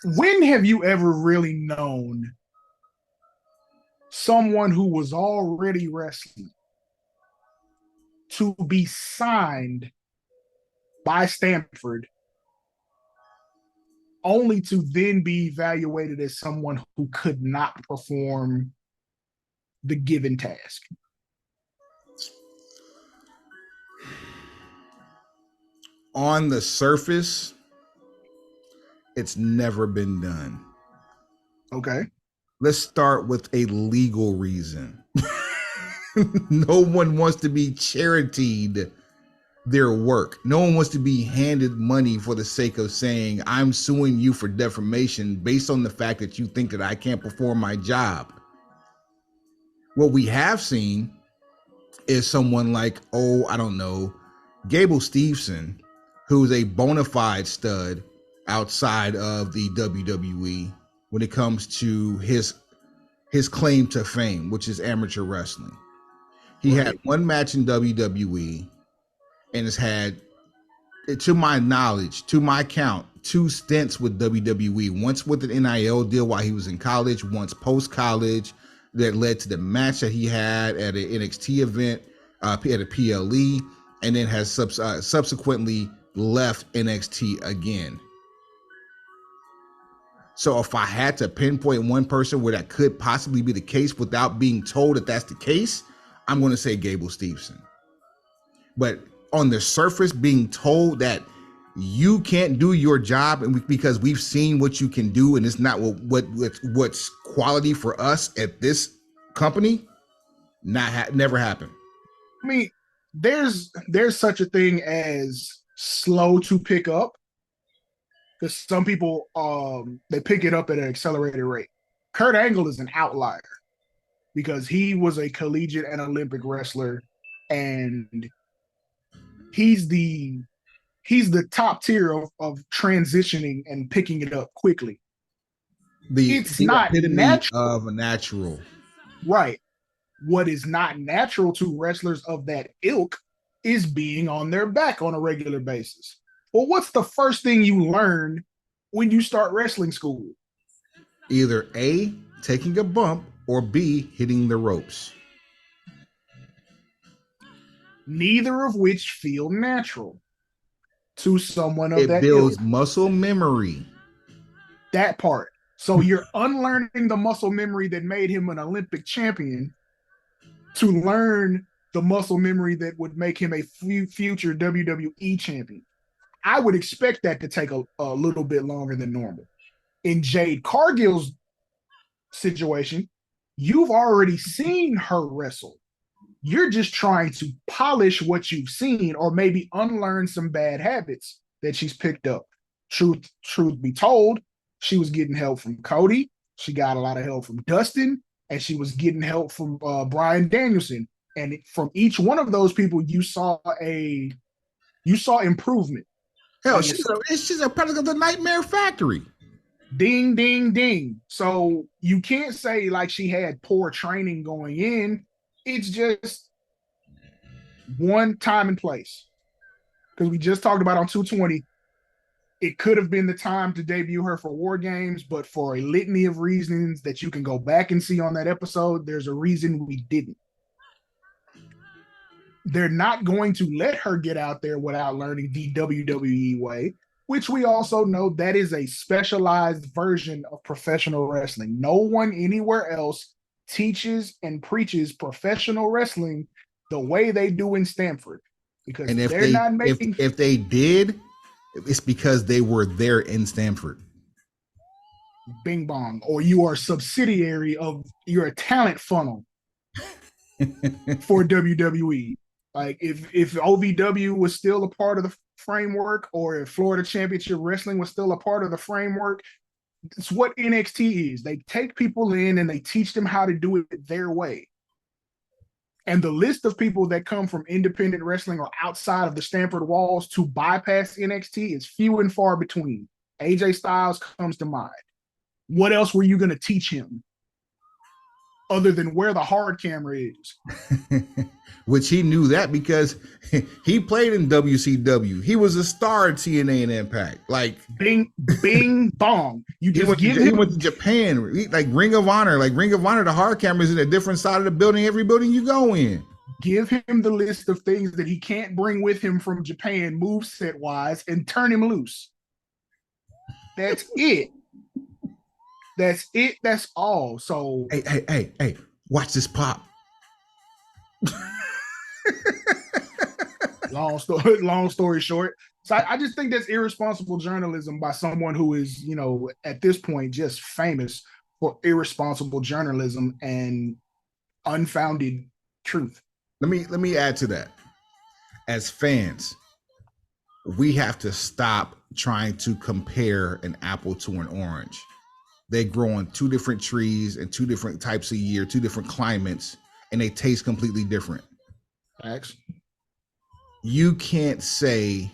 B: When have you ever really known someone who was already wrestling to be signed by Stanford only to then be evaluated as someone who could not perform the given task?
A: On the surface, it's never been done.
B: Okay.
A: Let's start with a legal reason. No one wants to be charitied their work. No one wants to be handed money for the sake of saying, I'm suing you for defamation based on the fact that you think that I can't perform my job. What we have seen is someone like, Gable Steveson, who's a bona fide stud outside of the WWE, when it comes to his claim to fame, which is amateur wrestling. He had one match in WWE and has had, to my knowledge, to my count, 2 stints with WWE. Once with an NIL deal while he was in college, once post college, that led to the match that he had at an NXT event, at a PLE, and then has subsequently left NXT again. So if I had to pinpoint one person where that could possibly be the case without being told that that's the case, I'm going to say Gable Steveson. But on the surface, being told that you can't do your job and because we've seen what you can do and it's not what's quality for us at this company, never happened.
B: I mean, there's such a thing as slow to pick up, because some people they pick it up at an accelerated rate. Kurt Angle is an outlier because he was a collegiate and Olympic wrestler, and he's the top tier of transitioning and picking it up quickly. It's
A: The
B: not
A: epitome
B: natural
A: of a natural.
B: Right. What is not natural to wrestlers of that ilk is being on their back on a regular basis. Well, what's the first thing you learn when you start wrestling school?
A: Either A, taking a bump, or B, hitting the ropes.
B: Neither of which feel natural to someone of
A: It
B: that
A: builds
B: ilk.
A: muscle memory.
B: That part. So you're unlearning the muscle memory that made him an Olympic champion to learn the muscle memory that would make him a future WWE champion. I would expect that to take a little bit longer than normal. In Jade Cargill's situation, you've already seen her wrestle. You're just trying to polish what you've seen or maybe unlearn some bad habits that she's picked up. Truth be told, she was getting help from Cody. She got a lot of help from Dustin, and she was getting help from Bryan Danielson. And from each one of those people, you saw improvement.
A: Hell,
B: Like
A: she's a product of the Nightmare Factory.
B: Ding, ding, ding. So you can't say like she had poor training going in. It's just one time and place. Because we just talked about on 220, it could have been the time to debut her for War Games, but for a litany of reasons that you can go back and see on that episode, there's a reason we didn't. They're not going to let her get out there without learning the WWE way, which we also know that is a specialized version of professional wrestling. No one anywhere else teaches and preaches professional wrestling the way they do in Stanford, because
A: And
B: they're not making.
A: if they did, it's because they were there in Stanford.
B: Bing bong, or you are a subsidiary of, you're a talent funnel for WWE. Like if OVW was still a part of the framework, or if Florida Championship Wrestling was still a part of the framework, it's what NXT is. They take people in and they teach them how to do it their way. And the list of people that come from independent wrestling or outside of the Stanford walls to bypass NXT is few and far between. AJ Styles comes to mind. What else were you going to teach him other than where the hard camera is?
A: Which he knew that because he played in WCW. He was a star at TNA and Impact. Like
B: bing, bing, bong. You just
A: he went to Japan, like Ring of Honor. Like Ring of Honor, the hard camera is in a different side of the building. Every building you go in.
B: Give him the list of things that he can't bring with him from Japan, moveset wise, and turn him loose. That's it. That's it. That's all. So
A: hey, watch this pop.
B: long story short. So I just think that's irresponsible journalism by someone who is, at this point just famous for irresponsible journalism and unfounded truth.
A: Let me add to that. As fans, we have to stop trying to compare an apple to an orange. They grow on 2 different trees and 2 different types of year, 2 different climates, and they taste completely different.
B: Facts.
A: You can't say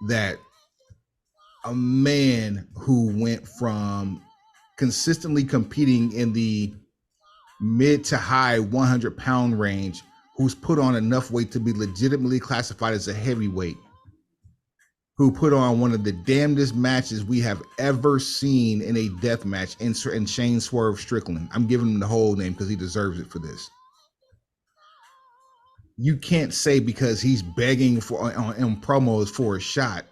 A: that a man who went from consistently competing in the mid to high 100-pound range, who's put on enough weight to be legitimately classified as a heavyweight, who put on one of the damnedest matches we have ever seen in a death match in Shane Swerve Strickland. I'm giving him the whole name because he deserves it for this. You can't say because he's begging for on promos for a shot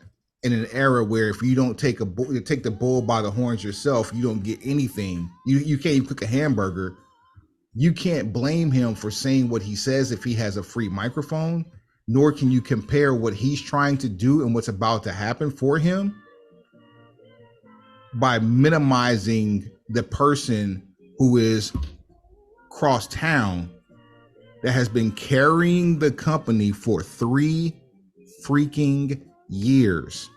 A: in an era where if you don't take the bull by the horns yourself, you don't get anything. You can't even cook a hamburger. You can't blame him for saying what he says if he has a free microphone, nor can you compare what he's trying to do and what's about to happen for him by minimizing the person who is cross town that has been carrying the company for 3 freaking years,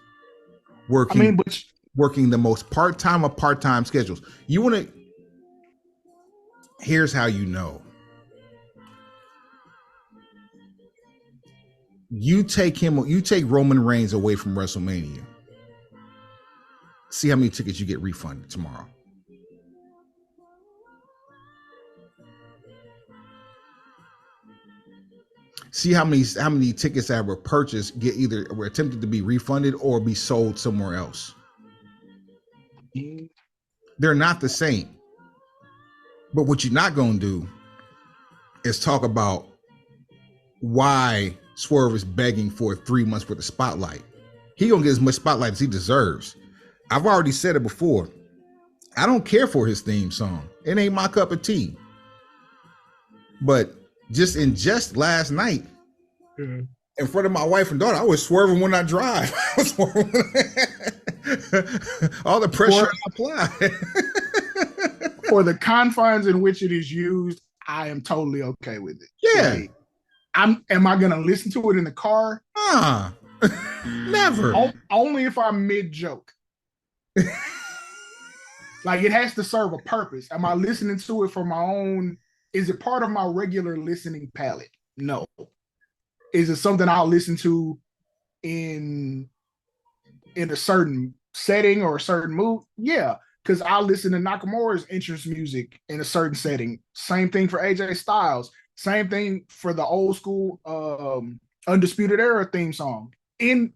A: working the most part-time of part-time schedules. You want to, here's how you know. You take Roman Reigns away from WrestleMania. See how many tickets you get refunded tomorrow. See how many tickets that were purchased were attempted to be refunded or be sold somewhere else. They're not the same. But what you're not going to do is talk about why Swerve is begging for 3 months worth of spotlight. He gonna get as much spotlight as he deserves. I've already said it before. I don't care for his theme song. It ain't my cup of tea. But just last night, in front of my wife and daughter, I was swerving when I drive. I was swerving. All the pressure I apply.
B: For the confines in which it is used, I am totally okay with it.
A: Yeah.
B: Like, am I gonna listen to it in the car?
A: Never.
B: Only if I'm mid joke. Like, it has to serve a purpose. Am I listening to it for my own? Is it part of my regular listening palette? No. Is it something I'll listen to in a certain setting or a certain mood? Yeah, because I'll listen to Nakamura's entrance music in a certain setting. Same thing for AJ Styles. Same thing for the old school Undisputed Era theme song. In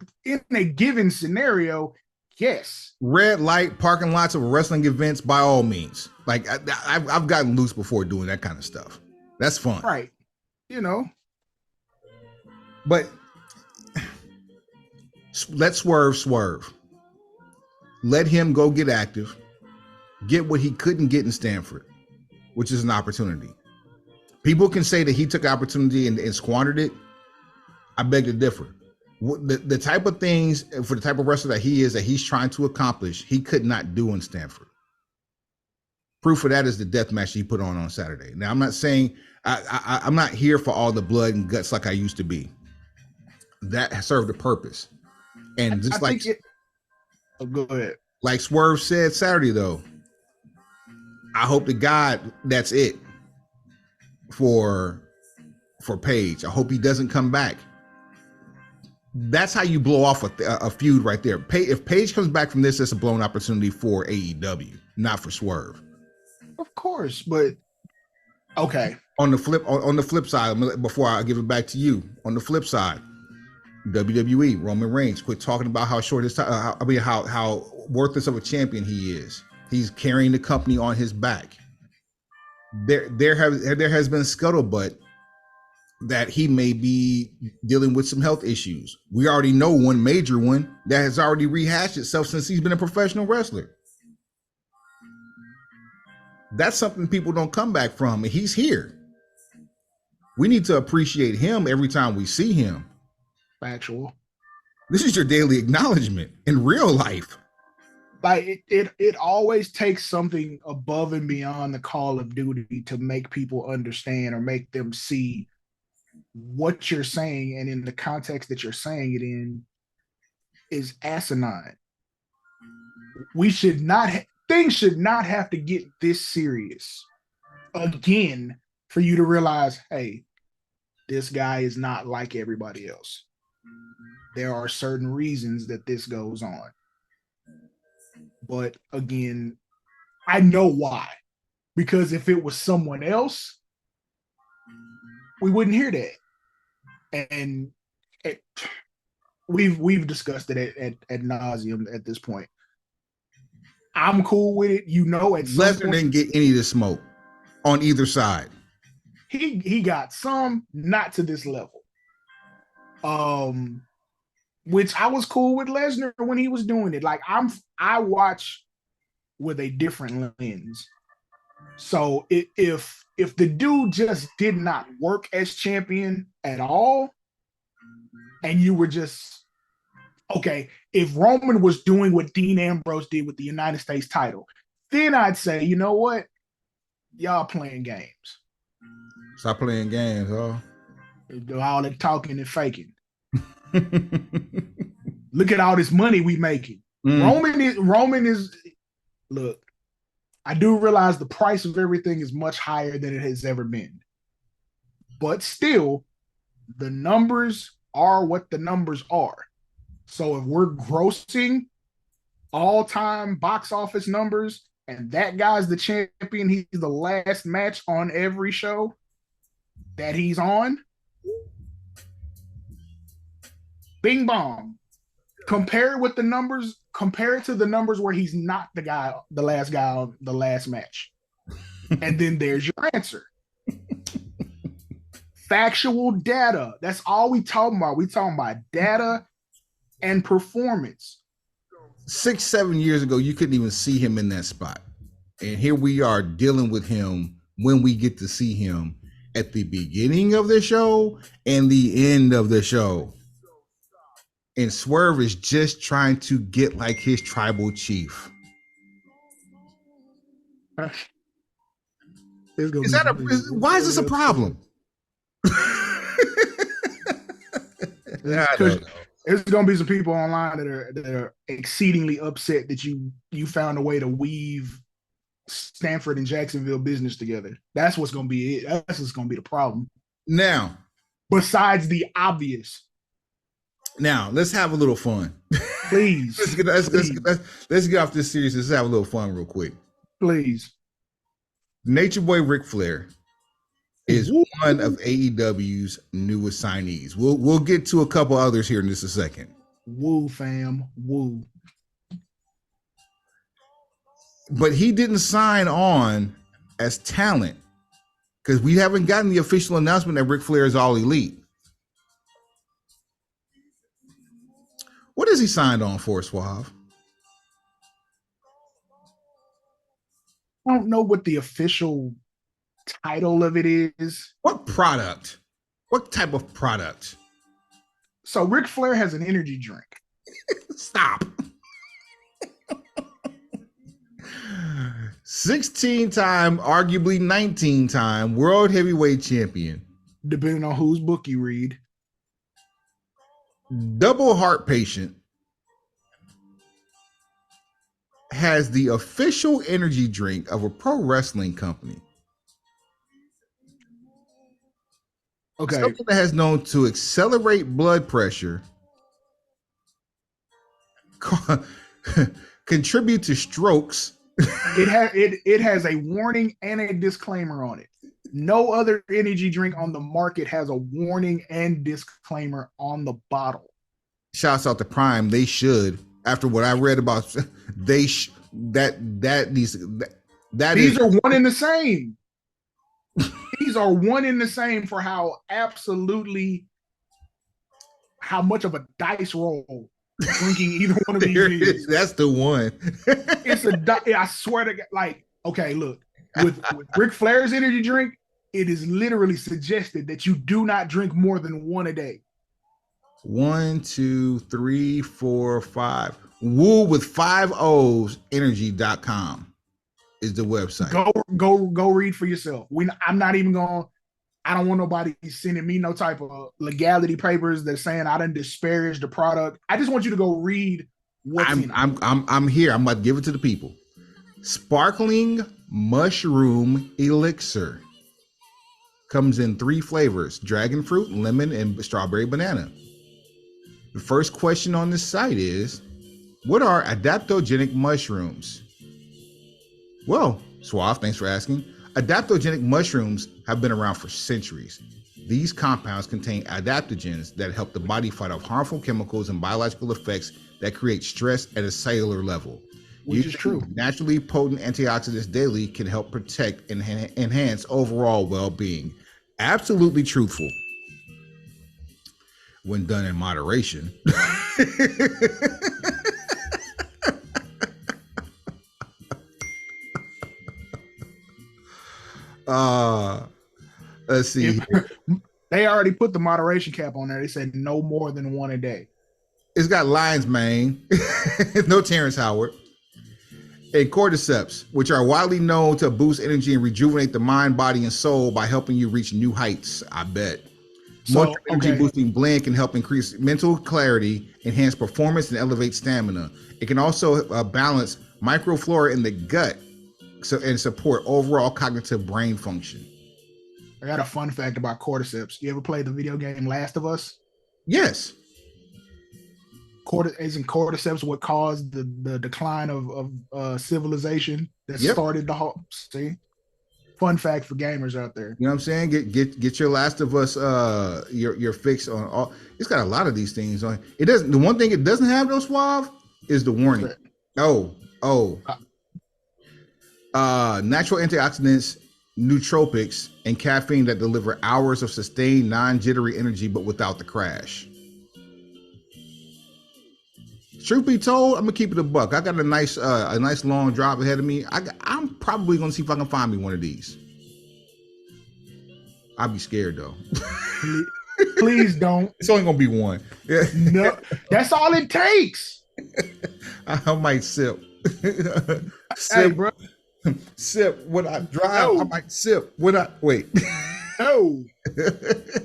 B: a given scenario, yes.
A: Red light parking lots of wrestling events, by all means. Like I've gotten loose before doing that kind of stuff. That's fun,
B: right? You know,
A: but let Swerve. Let him go get active, get what he couldn't get in Stanford, which is an opportunity. People can say that he took opportunity and squandered it. I beg to differ. The type of things for the type of wrestler that he's trying to accomplish, he could not do in Stanford. Proof of that is the death match he put on Saturday. Now, I'm not saying I'm not here for all the blood and guts like I used to be. That served a purpose. And just
B: go ahead.
A: Like Swerve said Saturday, though, I hope to God that's it for Paige. I hope he doesn't come back. That's how you blow off a feud right there. If Paige comes back from this, it's a blown opportunity for AEW, not for Swerve.
B: Of course, but okay.
A: On the flip side, before I give it back to you, on the flip side, WWE Roman Reigns quit talking about how short his time. How worthless of a champion he is. He's carrying the company on his back. There has been scuttlebutt that he may be dealing with some health issues. We already know one major one that has already rehashed itself since he's been a professional wrestler. That's something people don't come back from, and he's here. We need to appreciate him every time we see him.
B: Factual.
A: This is your daily acknowledgement in real life.
B: Like it always takes something above and beyond the call of duty to make people understand or make them see what you're saying, and in the context that you're saying it in is asinine. Things should not have to get this serious again for you to realize, hey, this guy is not like everybody else. There are certain reasons that this goes on. But again, I know why. Because if it was someone else, we wouldn't hear that. And it, we've discussed it at nauseum at this point. I'm cool with it. At some
A: Lesnar
B: point
A: didn't get any of the smoke on either side.
B: he got some, not to this level. Which I was cool with Lesnar when he was doing it. Like I watch with a different lens. So if the dude just did not work as champion at all, and you were just okay, if Roman was doing what Dean Ambrose did with the United States title, then I'd say, you know what? Y'all playing games.
A: Stop playing games, huh?
B: All that talking and faking. Look at all this money we making. Roman is look, I do realize the price of everything is much higher than it has ever been. But still, the numbers are what the numbers are. So if we're grossing all-time box office numbers and that guy's the champion, he's the last match on every show that he's on, bing bong. Compare it to the numbers where he's not the last guy on the last match. And then there's your answer. Factual data. That's all we talking about. We talking about data and performance.
A: 6-7 years ago, you couldn't even see him in that spot. And here we are dealing with him when we get to see him at the beginning of the show and the end of the show. And Swerve is just trying to get like his tribal chief.
B: Why
A: is this a problem?
B: There's gonna be some people online that are exceedingly upset that you found a way to weave Stanford and Jacksonville business together. That's what's gonna be it. That's what's gonna be the problem.
A: Now,
B: besides the obvious.
A: Now, let's have a little fun.
B: Please.
A: let's get off this series. Let's have a little fun real quick.
B: Please.
A: Nature Boy Ric Flair is one of AEW's newest signees. We'll get to a couple others here in just a second.
B: Woo, fam. Woo.
A: But he didn't sign on as talent because we haven't gotten the official announcement that Ric Flair is all elite. What has he signed on for, Suave?
B: I don't know what the official title of it is.
A: What product? What type of product?
B: So Ric Flair has an energy drink.
A: Stop. 16-time, arguably 19-time world heavyweight champion.
B: Depending on whose book you read.
A: Double heart patient. Has the official energy drink of a pro wrestling company.
B: Okay.
A: Something that has known to accelerate blood pressure, contribute to strokes.
B: It has a warning and a disclaimer on it. No other energy drink on the market has a warning and disclaimer on the bottle.
A: Shouts out to Prime. They should. After what I read about, these are
B: one in the same. These are one in the same for how much of a dice roll drinking either one of these is.
A: That's the one.
B: I swear to God, like, okay, look, with Ric Flair's energy drink, it is literally suggested that you do not drink more than one a day.
A: 1, 2, 3, 4, 5. Woo with 5 O's energy.com is the website.
B: Go read for yourself. I'm not even going. I don't want nobody sending me no type of legality papers that saying I done disparaged the product. I just want you to go read what's in it.
A: I'm here. I'm about to give it to the people. Sparkling mushroom elixir. Comes in 3 flavors: dragon fruit, lemon, and strawberry banana. The first question on this site is, what are adaptogenic mushrooms? Well, Suave, thanks for asking. Adaptogenic mushrooms have been around for centuries. These compounds contain adaptogens that help the body fight off harmful chemicals and biological effects that create stress at a cellular level.
B: Which is true.
A: Naturally potent antioxidants daily can help protect and enhance overall well-being. Absolutely truthful when done in moderation. Let's see.
B: They already put the moderation cap on there. They said no more than one a day.
A: It's got lion's mane, no Terrence Howard, and cordyceps, which are widely known to boost energy and rejuvenate the mind, body, and soul by helping you reach new heights. I bet. So, energy boosting blend can help increase mental clarity, enhance performance, and elevate stamina. It can also balance microflora in the gut and support overall cognitive brain function.
B: I got a fun fact about cordyceps. You ever played the video game Last of Us?
A: Yes.
B: Isn't cordyceps what caused the decline of civilization that started the whole? See, fun fact for gamers out there.
A: You know what I'm saying? Get your Last of Us your fix on all. It's got a lot of these things on. It doesn't. The one thing it doesn't have, though, Suave, is the warning. Natural antioxidants, nootropics, and caffeine that deliver hours of sustained non-jittery energy, but without the crash. Truth be told, I'm gonna keep it a buck. I got a nice long drive ahead of me. I'm probably gonna see if I can find me one of these. I'll be scared though.
B: Please don't.
A: It's only gonna be one. Yeah.
B: No, that's all it takes.
A: I might sip.
B: Hey, bro.
A: Sip when I drive. No. I might sip when I wait.
B: No,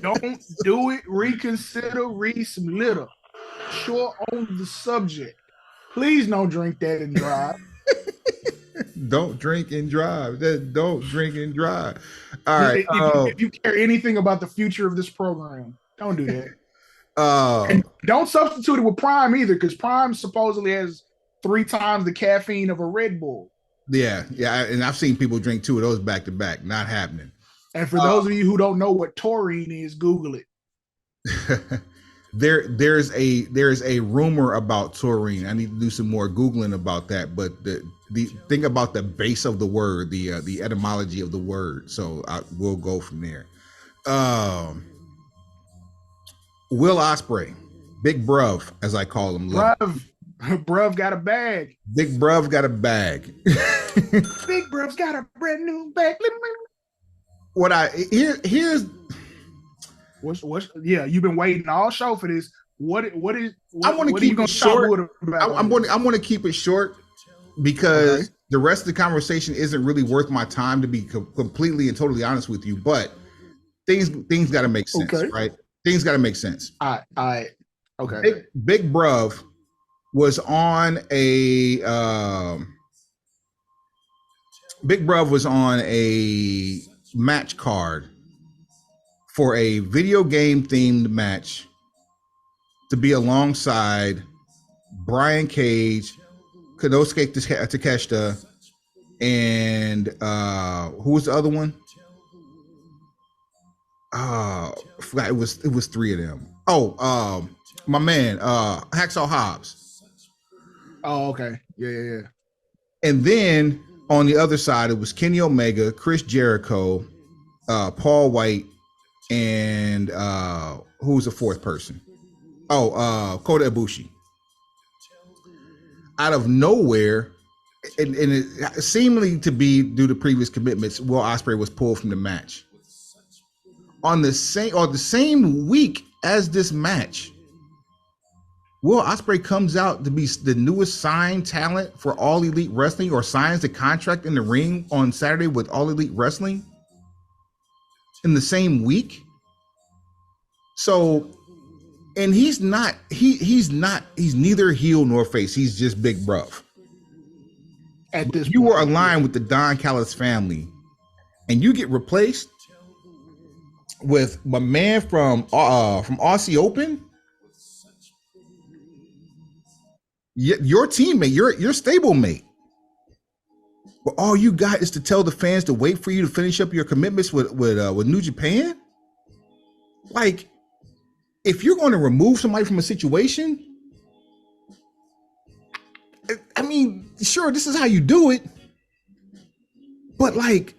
B: don't do it. Reconsider. Read some litter. Sure on the subject. Please don't drink that and drive.
A: Don't drink and drive. Don't drink and drive. All right.
B: If you care anything about the future of this program, don't do that. And don't substitute it with Prime either, because Prime supposedly has 3 times the caffeine of a Red Bull.
A: Yeah, and I've seen people drink 2 of those back to back. Not happening.
B: And for those of you who don't know what taurine is, Google it.
A: There's a rumor about taurine. I need to do some more Googling about that. But the think about the base of the word, the etymology of the word. So we'll go from there. Will Ospreay, Big Bruv, as I call him.
B: Bruv got a bag.
A: Big Bruv got a bag.
B: Big Bruv's got a brand new bag.
A: Here's.
B: What's you've been waiting all show for this. I
A: want to keep it short. I'm going to keep it short because the rest of the conversation isn't really worth my time, to be completely and totally honest with you. But things got to make sense, right? Things got to make sense.
B: Okay.
A: Big Bruv was on a match card for a video game themed match to be alongside Brian Cage, Konosuke Takeshita, and who was the other one? Forgot. It was 3 of them. My man, Hacksaw Hobbs.
B: Oh, okay. Yeah.
A: And then on the other side, it was Kenny Omega, Chris Jericho, Paul White, and who was the 4th person? Kota Ibushi. Out of nowhere, and it seemingly to be due to previous commitments, Will Ospreay was pulled from the match. On the same week as this match, Will Ospreay comes out to be the newest signed talent for All Elite Wrestling, or signs the contract in the ring on Saturday with All Elite Wrestling in the same week. So, and he's neither heel nor face. He's just Big Bruv.
B: At this
A: you were aligned with the Don Callis family, and you get replaced with my man from Aussie Open. Your teammate, your stablemate. But all you got is to tell the fans to wait for you to finish up your commitments with New Japan. Like, if you're going to remove somebody from a situation, I mean, sure, this is how you do it. But like,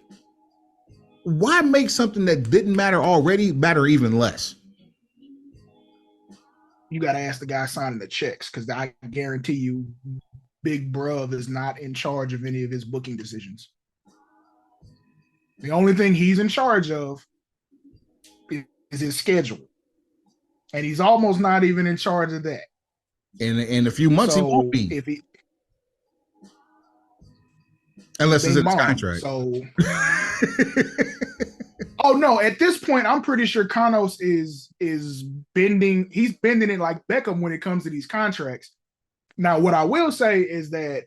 A: why make something that didn't matter already matter even less?
B: You got to ask the guy signing the checks, because I guarantee you, Big Bruv is not in charge of any of his booking decisions. The only thing he's in charge of is his schedule. And he's almost not even in charge of that.
A: In a few months, he won't be.
B: If he,
A: unless it's in his contract.
B: So, oh no! At this point, I'm pretty sure Kanos is bending. He's bending it like Beckham when it comes to these contracts. Now, what I will say is that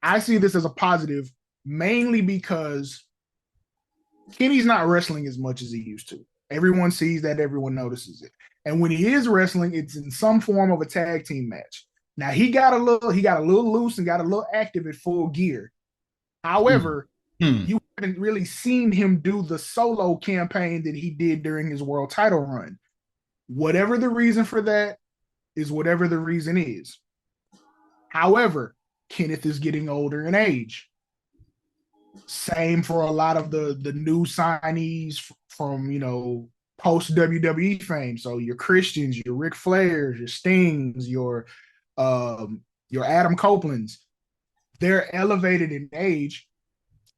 B: I see this as a positive, mainly because Kenny's not wrestling as much as he used to. Everyone sees that. Everyone notices it. And when he is wrestling, it's in some form of a tag team match. Now he got a little loose and got a little active at Full Gear. However, you haven't really seen him do the solo campaign that he did during his world title run. Whatever the reason for that is whatever the reason is. However, Kenneth is getting older in age. Same for a lot of the new signees from, post WWE fame. So your Christians, your Ric Flairs, your Stings, your Adam Copelands, they're elevated in age.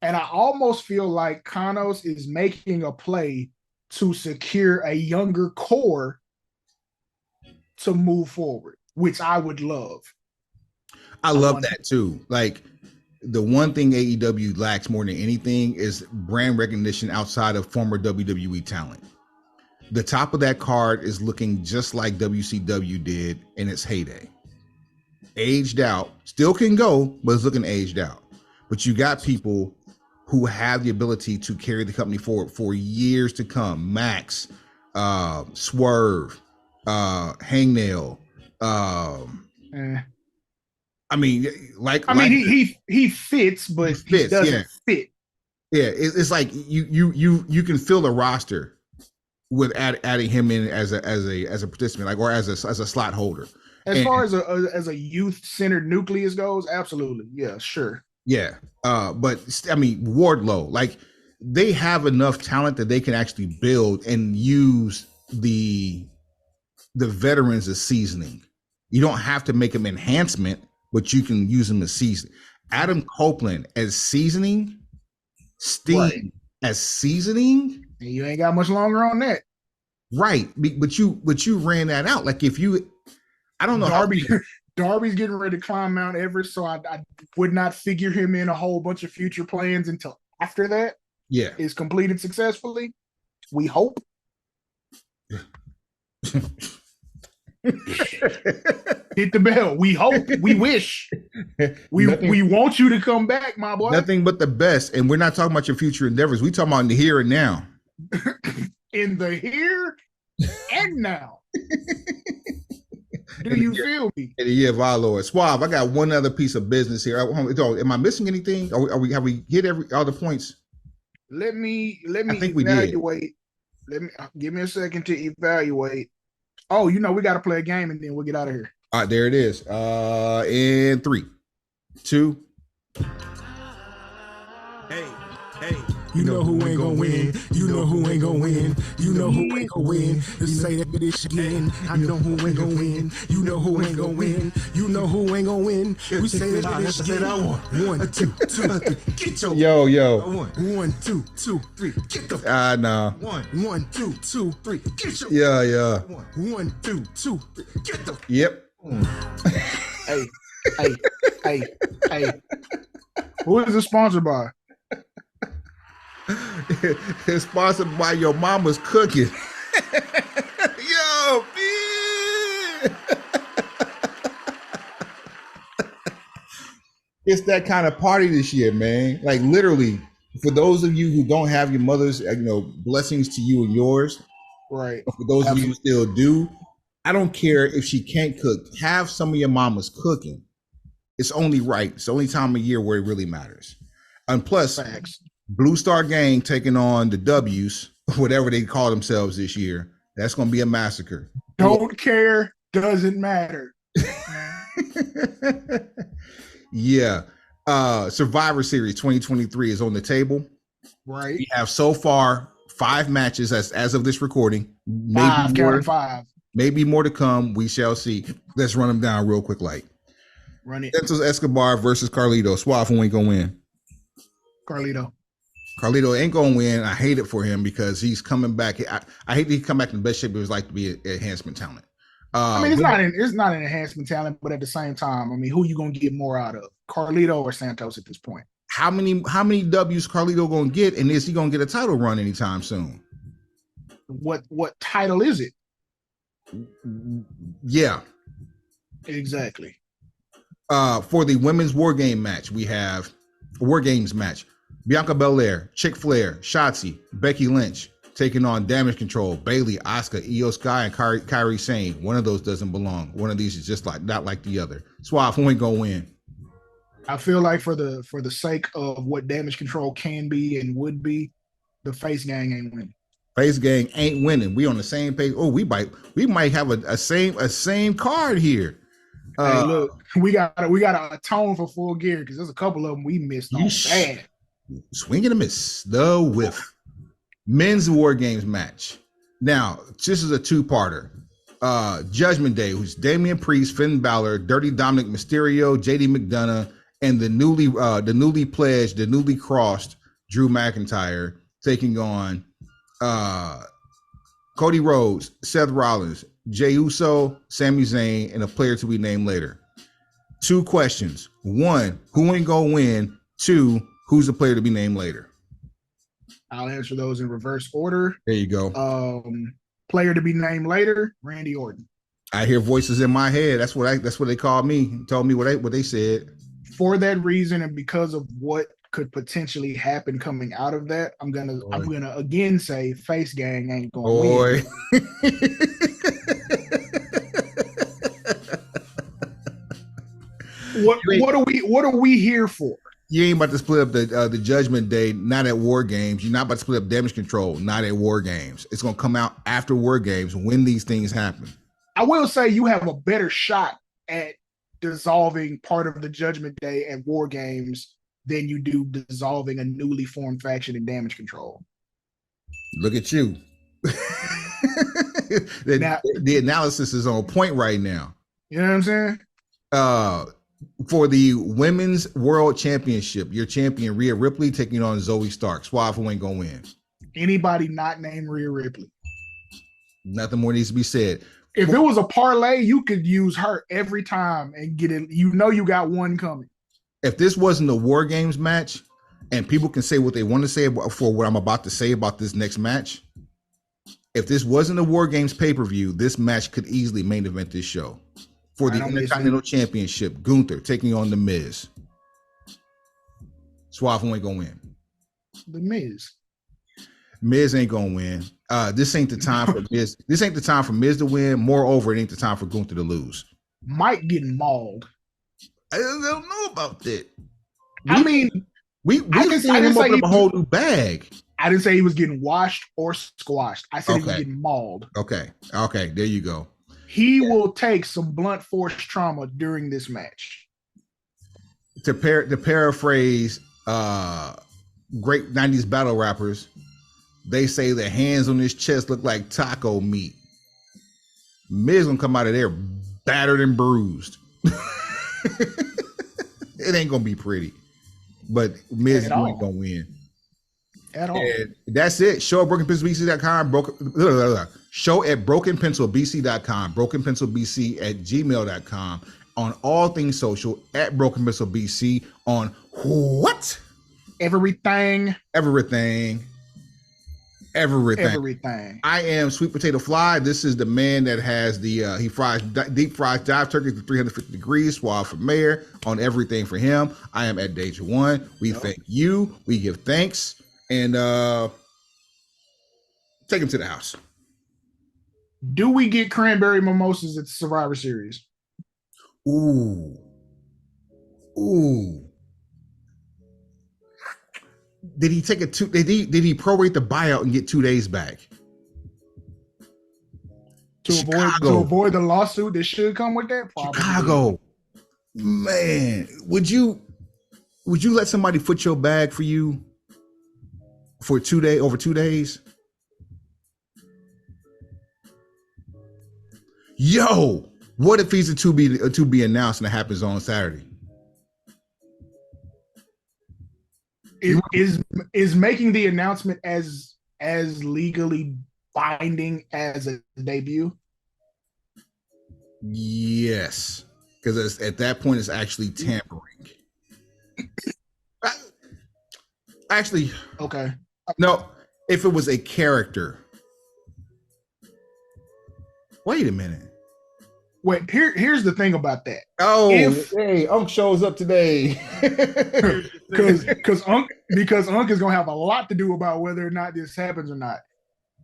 B: And I almost feel like Kanos is making a play to secure a younger core to move forward, which I would love.
A: I love that too. Like, the one thing AEW lacks more than anything is brand recognition outside of former WWE talent. The top of that card is looking just like WCW did in its heyday. Aged out, still can go, but it's looking aged out. But you got people who have the ability to carry the company forward for years to come. Max, Swerve, Hangnail. I mean,
B: he fits, but he doesn't fit.
A: Yeah, it's like you can fill the roster with adding him in as a participant, like, or as a slot holder.
B: As far as a youth centered nucleus goes, absolutely, yeah, sure.
A: Yeah, but I mean, Wardlow, like, they have enough talent that they can actually build and use the veterans as seasoning. You don't have to make them enhancement, but you can use them as seasoning. Adam Copeland as seasoning, Sting as seasoning.
B: You ain't got much longer on that,
A: right? But you ran that out. Like, if you, I don't know.
B: Darby's getting ready to climb Mount Everest, so I would not figure him in a whole bunch of future plans until after that is completed successfully. We hope. Hit the bell. We hope. We wish. We want you to come back, my boy.
A: Nothing but the best. And we're not talking about your future endeavors. We talking about in the here and now.
B: In the here and now. Do you feel me?
A: In the year of our Lord. Suave, I got one other piece of business here. Am I missing anything? Have we hit all the points?
B: Let me evaluate. Give me a second to evaluate. Oh, we got to play a game and then we'll get out of here.
A: All right, there it is. In 3, 2.
C: Hey. You know who ain't gonna win. You know who ain't gonna win. You know who ain't gonna win. You say that this again. I know who ain't gonna win. You know who ain't gonna win. You know who ain't gonna win. We say that this again. 1, 2, 3. Get your
A: yo.
C: 1, 2, 3. Get the
A: no.
C: 1, 2, 3. Get your
A: yeah.
C: 1, 2, 3. Get the
A: yep.
B: Hey. Who is it sponsored by?
A: It's sponsored by your mama's cooking. Yo, man. It's that kind of party this year, man. Like, literally, for those of you who don't have your mother's, blessings to you and yours.
B: Right.
A: For those of you who still do, I don't care if she can't cook. Have some of your mama's cooking. It's only right. It's the only time of year where it really matters. And plus,
B: Facts.
A: Blue Star Gang taking on the W's, whatever they call themselves this year. That's going to be a massacre.
B: Don't care. Doesn't matter.
A: Yeah. Survivor Series 2023 is on the table.
B: Right.
A: We have so far 5 matches as of this recording. Maybe more to come. We shall see. Let's run them down real quick.
B: Run it.
A: Santos Escobar versus Carlito. Suave, who ain't gonna win?
B: Carlito
A: ain't gonna win. I hate it for him because he's coming back. I hate that he come back in the best shape. It was like to be an enhancement talent.
B: It's not an enhancement talent, but at the same time, who you gonna get more out of, Carlito or Santos at this point?
A: How many W's Carlito gonna get, and is he gonna get a title run anytime soon?
B: What title is it?
A: Yeah,
B: exactly.
A: For the women's War Games match, Bianca Belair, Chick Flair, Shotzi, Becky Lynch taking on Damage Control, Bayley, Asuka, Io Sky, and Kairi Sane. One of those doesn't belong. One of these is just not like the other. Suave, who ain't gonna win?
B: I feel like for the sake of what Damage Control can be and would be, the Face Gang ain't winning.
A: Face Gang ain't winning. We on the same page. Oh, we might have a same card here.
B: Hey, look, we got to atone for Full Gear because there's a couple of them we missed on bad.
A: Swing and a miss. The whiff. Men's War Games match. Now, this is a 2-parter. Judgment Day, who's Damian Priest, Finn Balor, Dirty Dominic Mysterio, JD McDonough, and the newly pledged, the newly crossed Drew McIntyre taking on Cody Rhodes, Seth Rollins, Jey Uso, Sami Zayn, and a player to be named later. 2 questions. 1, who ain't gonna win? 2, who's the player to be named later?
B: I'll answer those in reverse order.
A: There you go.
B: Player to be named later, Randy Orton.
A: I hear voices in my head. That's what they called me. Told me what they said.
B: For that reason, and because of what could potentially happen coming out of that, I'm gonna again say Face Gang ain't gonna win. What are we here for?
A: You ain't about to split up the Judgment Day, not at War Games. You're not about to split up Damage Control, not at War Games. It's gonna come out after War Games when these things happen.
B: I will say you have a better shot at dissolving part of the Judgment Day at War Games than you do dissolving a newly formed faction in Damage Control.
A: Look at you. The analysis is on point right now.
B: You know what I'm saying?
A: For the Women's World Championship, your champion Rhea Ripley taking on Zoe Stark. Suave, who ain't gonna win?
B: Anybody not named Rhea Ripley.
A: Nothing more needs to be said.
B: If it was a parlay, you could use her every time and get it. You know you got one coming.
A: If this wasn't a War Games match, and people can say what they want to say for what I'm about to say about this next match, if this wasn't a War Games pay-per-view, this match could easily main event this show. For the Intercontinental Championship, Gunther taking on The Miz. Suave, who ain't gonna win?
B: The Miz.
A: Miz ain't gonna win. This ain't the time for Miz. This ain't the time for Miz to win. Moreover, it ain't the time for Gunther to lose.
B: Mike getting mauled.
A: I don't know about that.
B: We
A: can see him open up a whole new bag.
B: I didn't say he was getting washed or squashed. I said he was getting mauled.
A: Okay, there you go.
B: He will take some blunt force trauma during this match.
A: To paraphrase great 90s battle rappers, they say the hands on his chest look like taco meat. Miz gonna come out of there battered and bruised. It ain't gonna be pretty, but Miz ain't gonna win
B: at all.
A: And that's it. Show at brokenpencilbc.com. Show at brokenpencilbc.com. brokenpencilbc@gmail.com. On all things social at brokenpencilbc. On what? Everything. I am Sweet Potato Fly. This is the man that has the he fries deep fried dive turkey to 350 degrees. Suave for mayor on everything for him. I am at Deja One. We thank you. We give thanks and take him to the house.
B: Do we get cranberry mimosas at the Survivor Series?
A: Ooh. Ooh. Did he take did he prorate the buyout and get 2 days back?
B: To
A: Chicago.
B: avoid the lawsuit that should come with that? Probably.
A: Chicago. Man, would you let somebody foot your bag for you for over 2 days? Yo, what if he's a to be announced and it happens on Saturday?
B: Is making the announcement as legally binding as a debut?
A: Yes, because at that point it's actually tampering. Actually,
B: okay.
A: No, if it was a character. Wait a minute.
B: Wait, here's the thing about that.
A: Oh, hey, Unc shows up today.
B: Because Unc is gonna have a lot to do about whether or not this happens or not.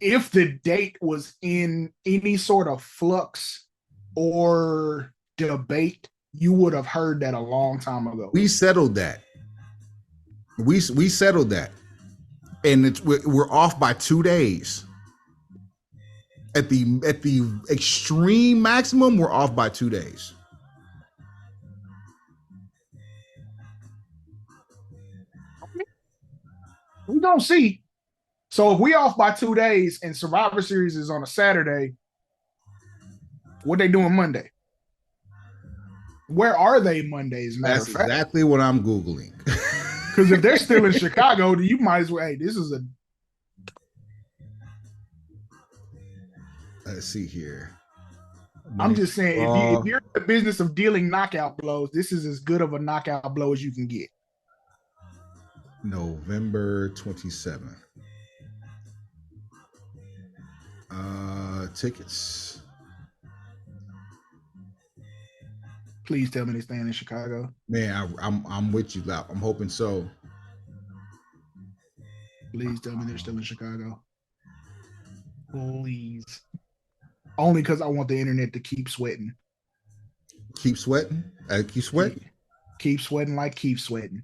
B: If the date was in any sort of flux or debate, you would have heard that a long time ago.
A: We settled that. We settled that, and we're off by 2 days. At the extreme maximum, we're off by 2 days.
B: We don't see. So if we off by 2 days and Survivor Series is on a Saturday, what they doing Monday? Where are they Mondays?
A: That's exactly what I'm Googling.
B: Because if they're still in Chicago, you might as well. Hey, this is a.
A: Let's see here.
B: I'm just saying, if you're in the business of dealing knockout blows, this is as good of a knockout blow as you can get.
A: November 27th. Tickets.
B: Please tell me they're staying in Chicago.
A: Man, I'm with you. I'm hoping so.
B: Please tell me they're still in Chicago. Please. Only because I want the internet to keep sweating.
A: Keep sweating? Keep sweating?
B: Keep sweating like keep sweating.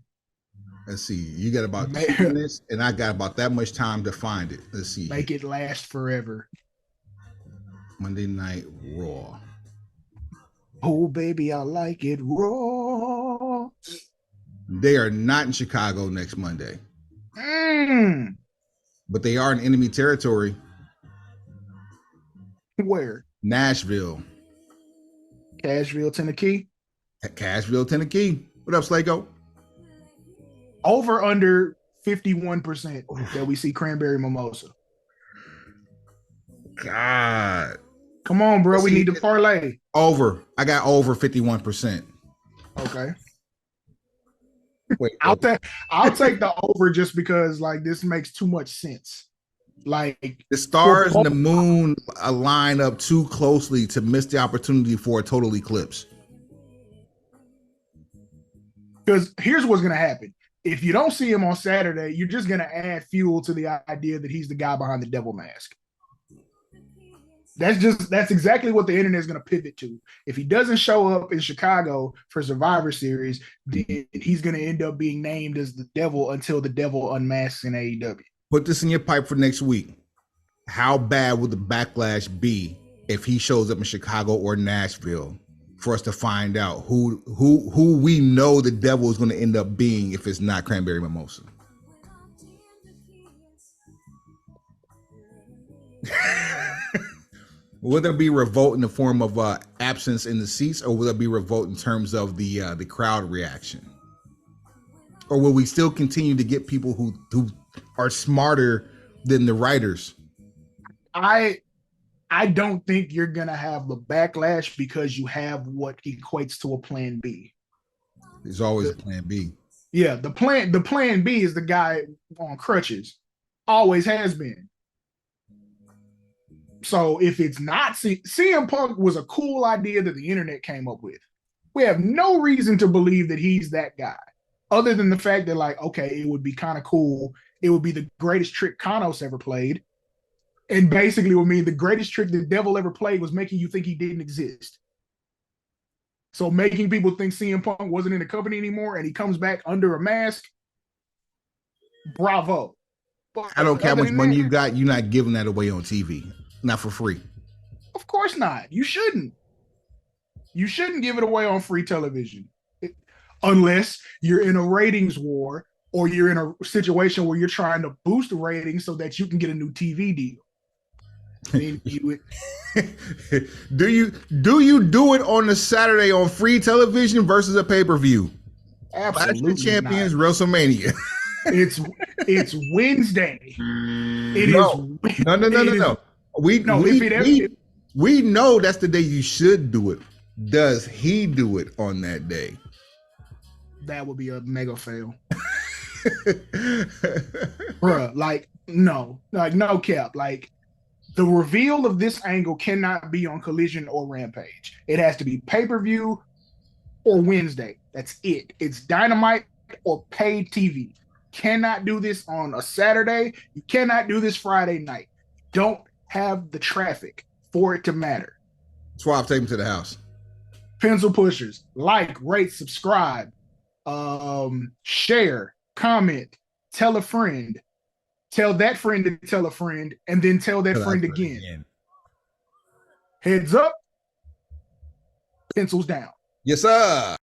A: Let's see. You got about 2 minutes, and I got about that much time to find it. Let's see.
B: Make it last forever.
A: Monday Night Raw.
B: Oh, baby, I like it raw.
A: They are not in Chicago next Monday. But they are in enemy territory.
B: Where?
A: Nashville.
B: Cashville, Tennessee.
A: Cashville, Tennessee. What up, Slago?
B: Over under 51% that we see cranberry mimosa.
A: God.
B: Come on, bro. We need to parlay.
A: Over. I got over 51%.
B: Okay.
A: Wait,
B: I'll take the over just because like this makes too much sense. Like
A: the stars and the moon align up too closely to miss the opportunity for a total eclipse.
B: Because here's what's gonna happen. If you don't see him on Saturday, you're just gonna add fuel to the idea that he's the guy behind the devil mask. That's exactly what the internet is going to pivot to. If he doesn't show up in Chicago for Survivor Series, then he's going to end up being named as the devil until the devil unmasks in AEW.
A: Put this in your pipe for next week. How bad would the backlash be if he shows up in Chicago or Nashville for us to find out who we know the devil is going to end up being if it's not Cranberry Mimosa? Will there be revolt in the form of absence in the seats, or will there be revolt in terms of the crowd reaction? Or will we still continue to get people who are smarter than the writers?
B: I don't think you're gonna have the backlash because you have what equates to a plan B.
A: There's always a plan B.
B: Yeah, the plan B is the guy on crutches. Always has been. So if it's not CM Punk was a cool idea that the internet came up with. We have no reason to believe that he's that guy, other than the fact that, like, okay, it would be kind of cool. It would be the greatest trick Kanos ever played. And basically would mean the greatest trick the devil ever played was making you think he didn't exist. So making people think CM Punk wasn't in the company anymore and he comes back under a mask, bravo. But
A: I don't care how
B: other
A: much
B: than
A: money
B: that,
A: you got. You're not giving that away on TV, not for free.
B: of course not. You shouldn't. You shouldn't give it away on free television unless you're in a ratings war or you're in a situation where you're trying to boost the ratings so that you can get a new TV deal. Then you
A: do you do it on the Saturday on free television versus a pay-per-view?
B: absolutely
A: Champions
B: not.
A: WrestleMania.
B: It's Wednesday.
A: No. We know that's the day you should do it. Does he do it on that day?
B: That would be a mega fail. Bruh, like, no cap. Like, the reveal of this angle cannot be on Collision or Rampage. It has to be pay-per-view or Wednesday. That's it. It's Dynamite or paid TV. Cannot do this on a Saturday. You cannot do this Friday night. Don't have the traffic for it to matter.
A: Swap, take him to the house.
B: Pencil pushers, like, rate, subscribe, share, comment, tell a friend, tell that friend to tell a friend, and then tell that friend again. Heads up, pencils down.
A: Yes, sir.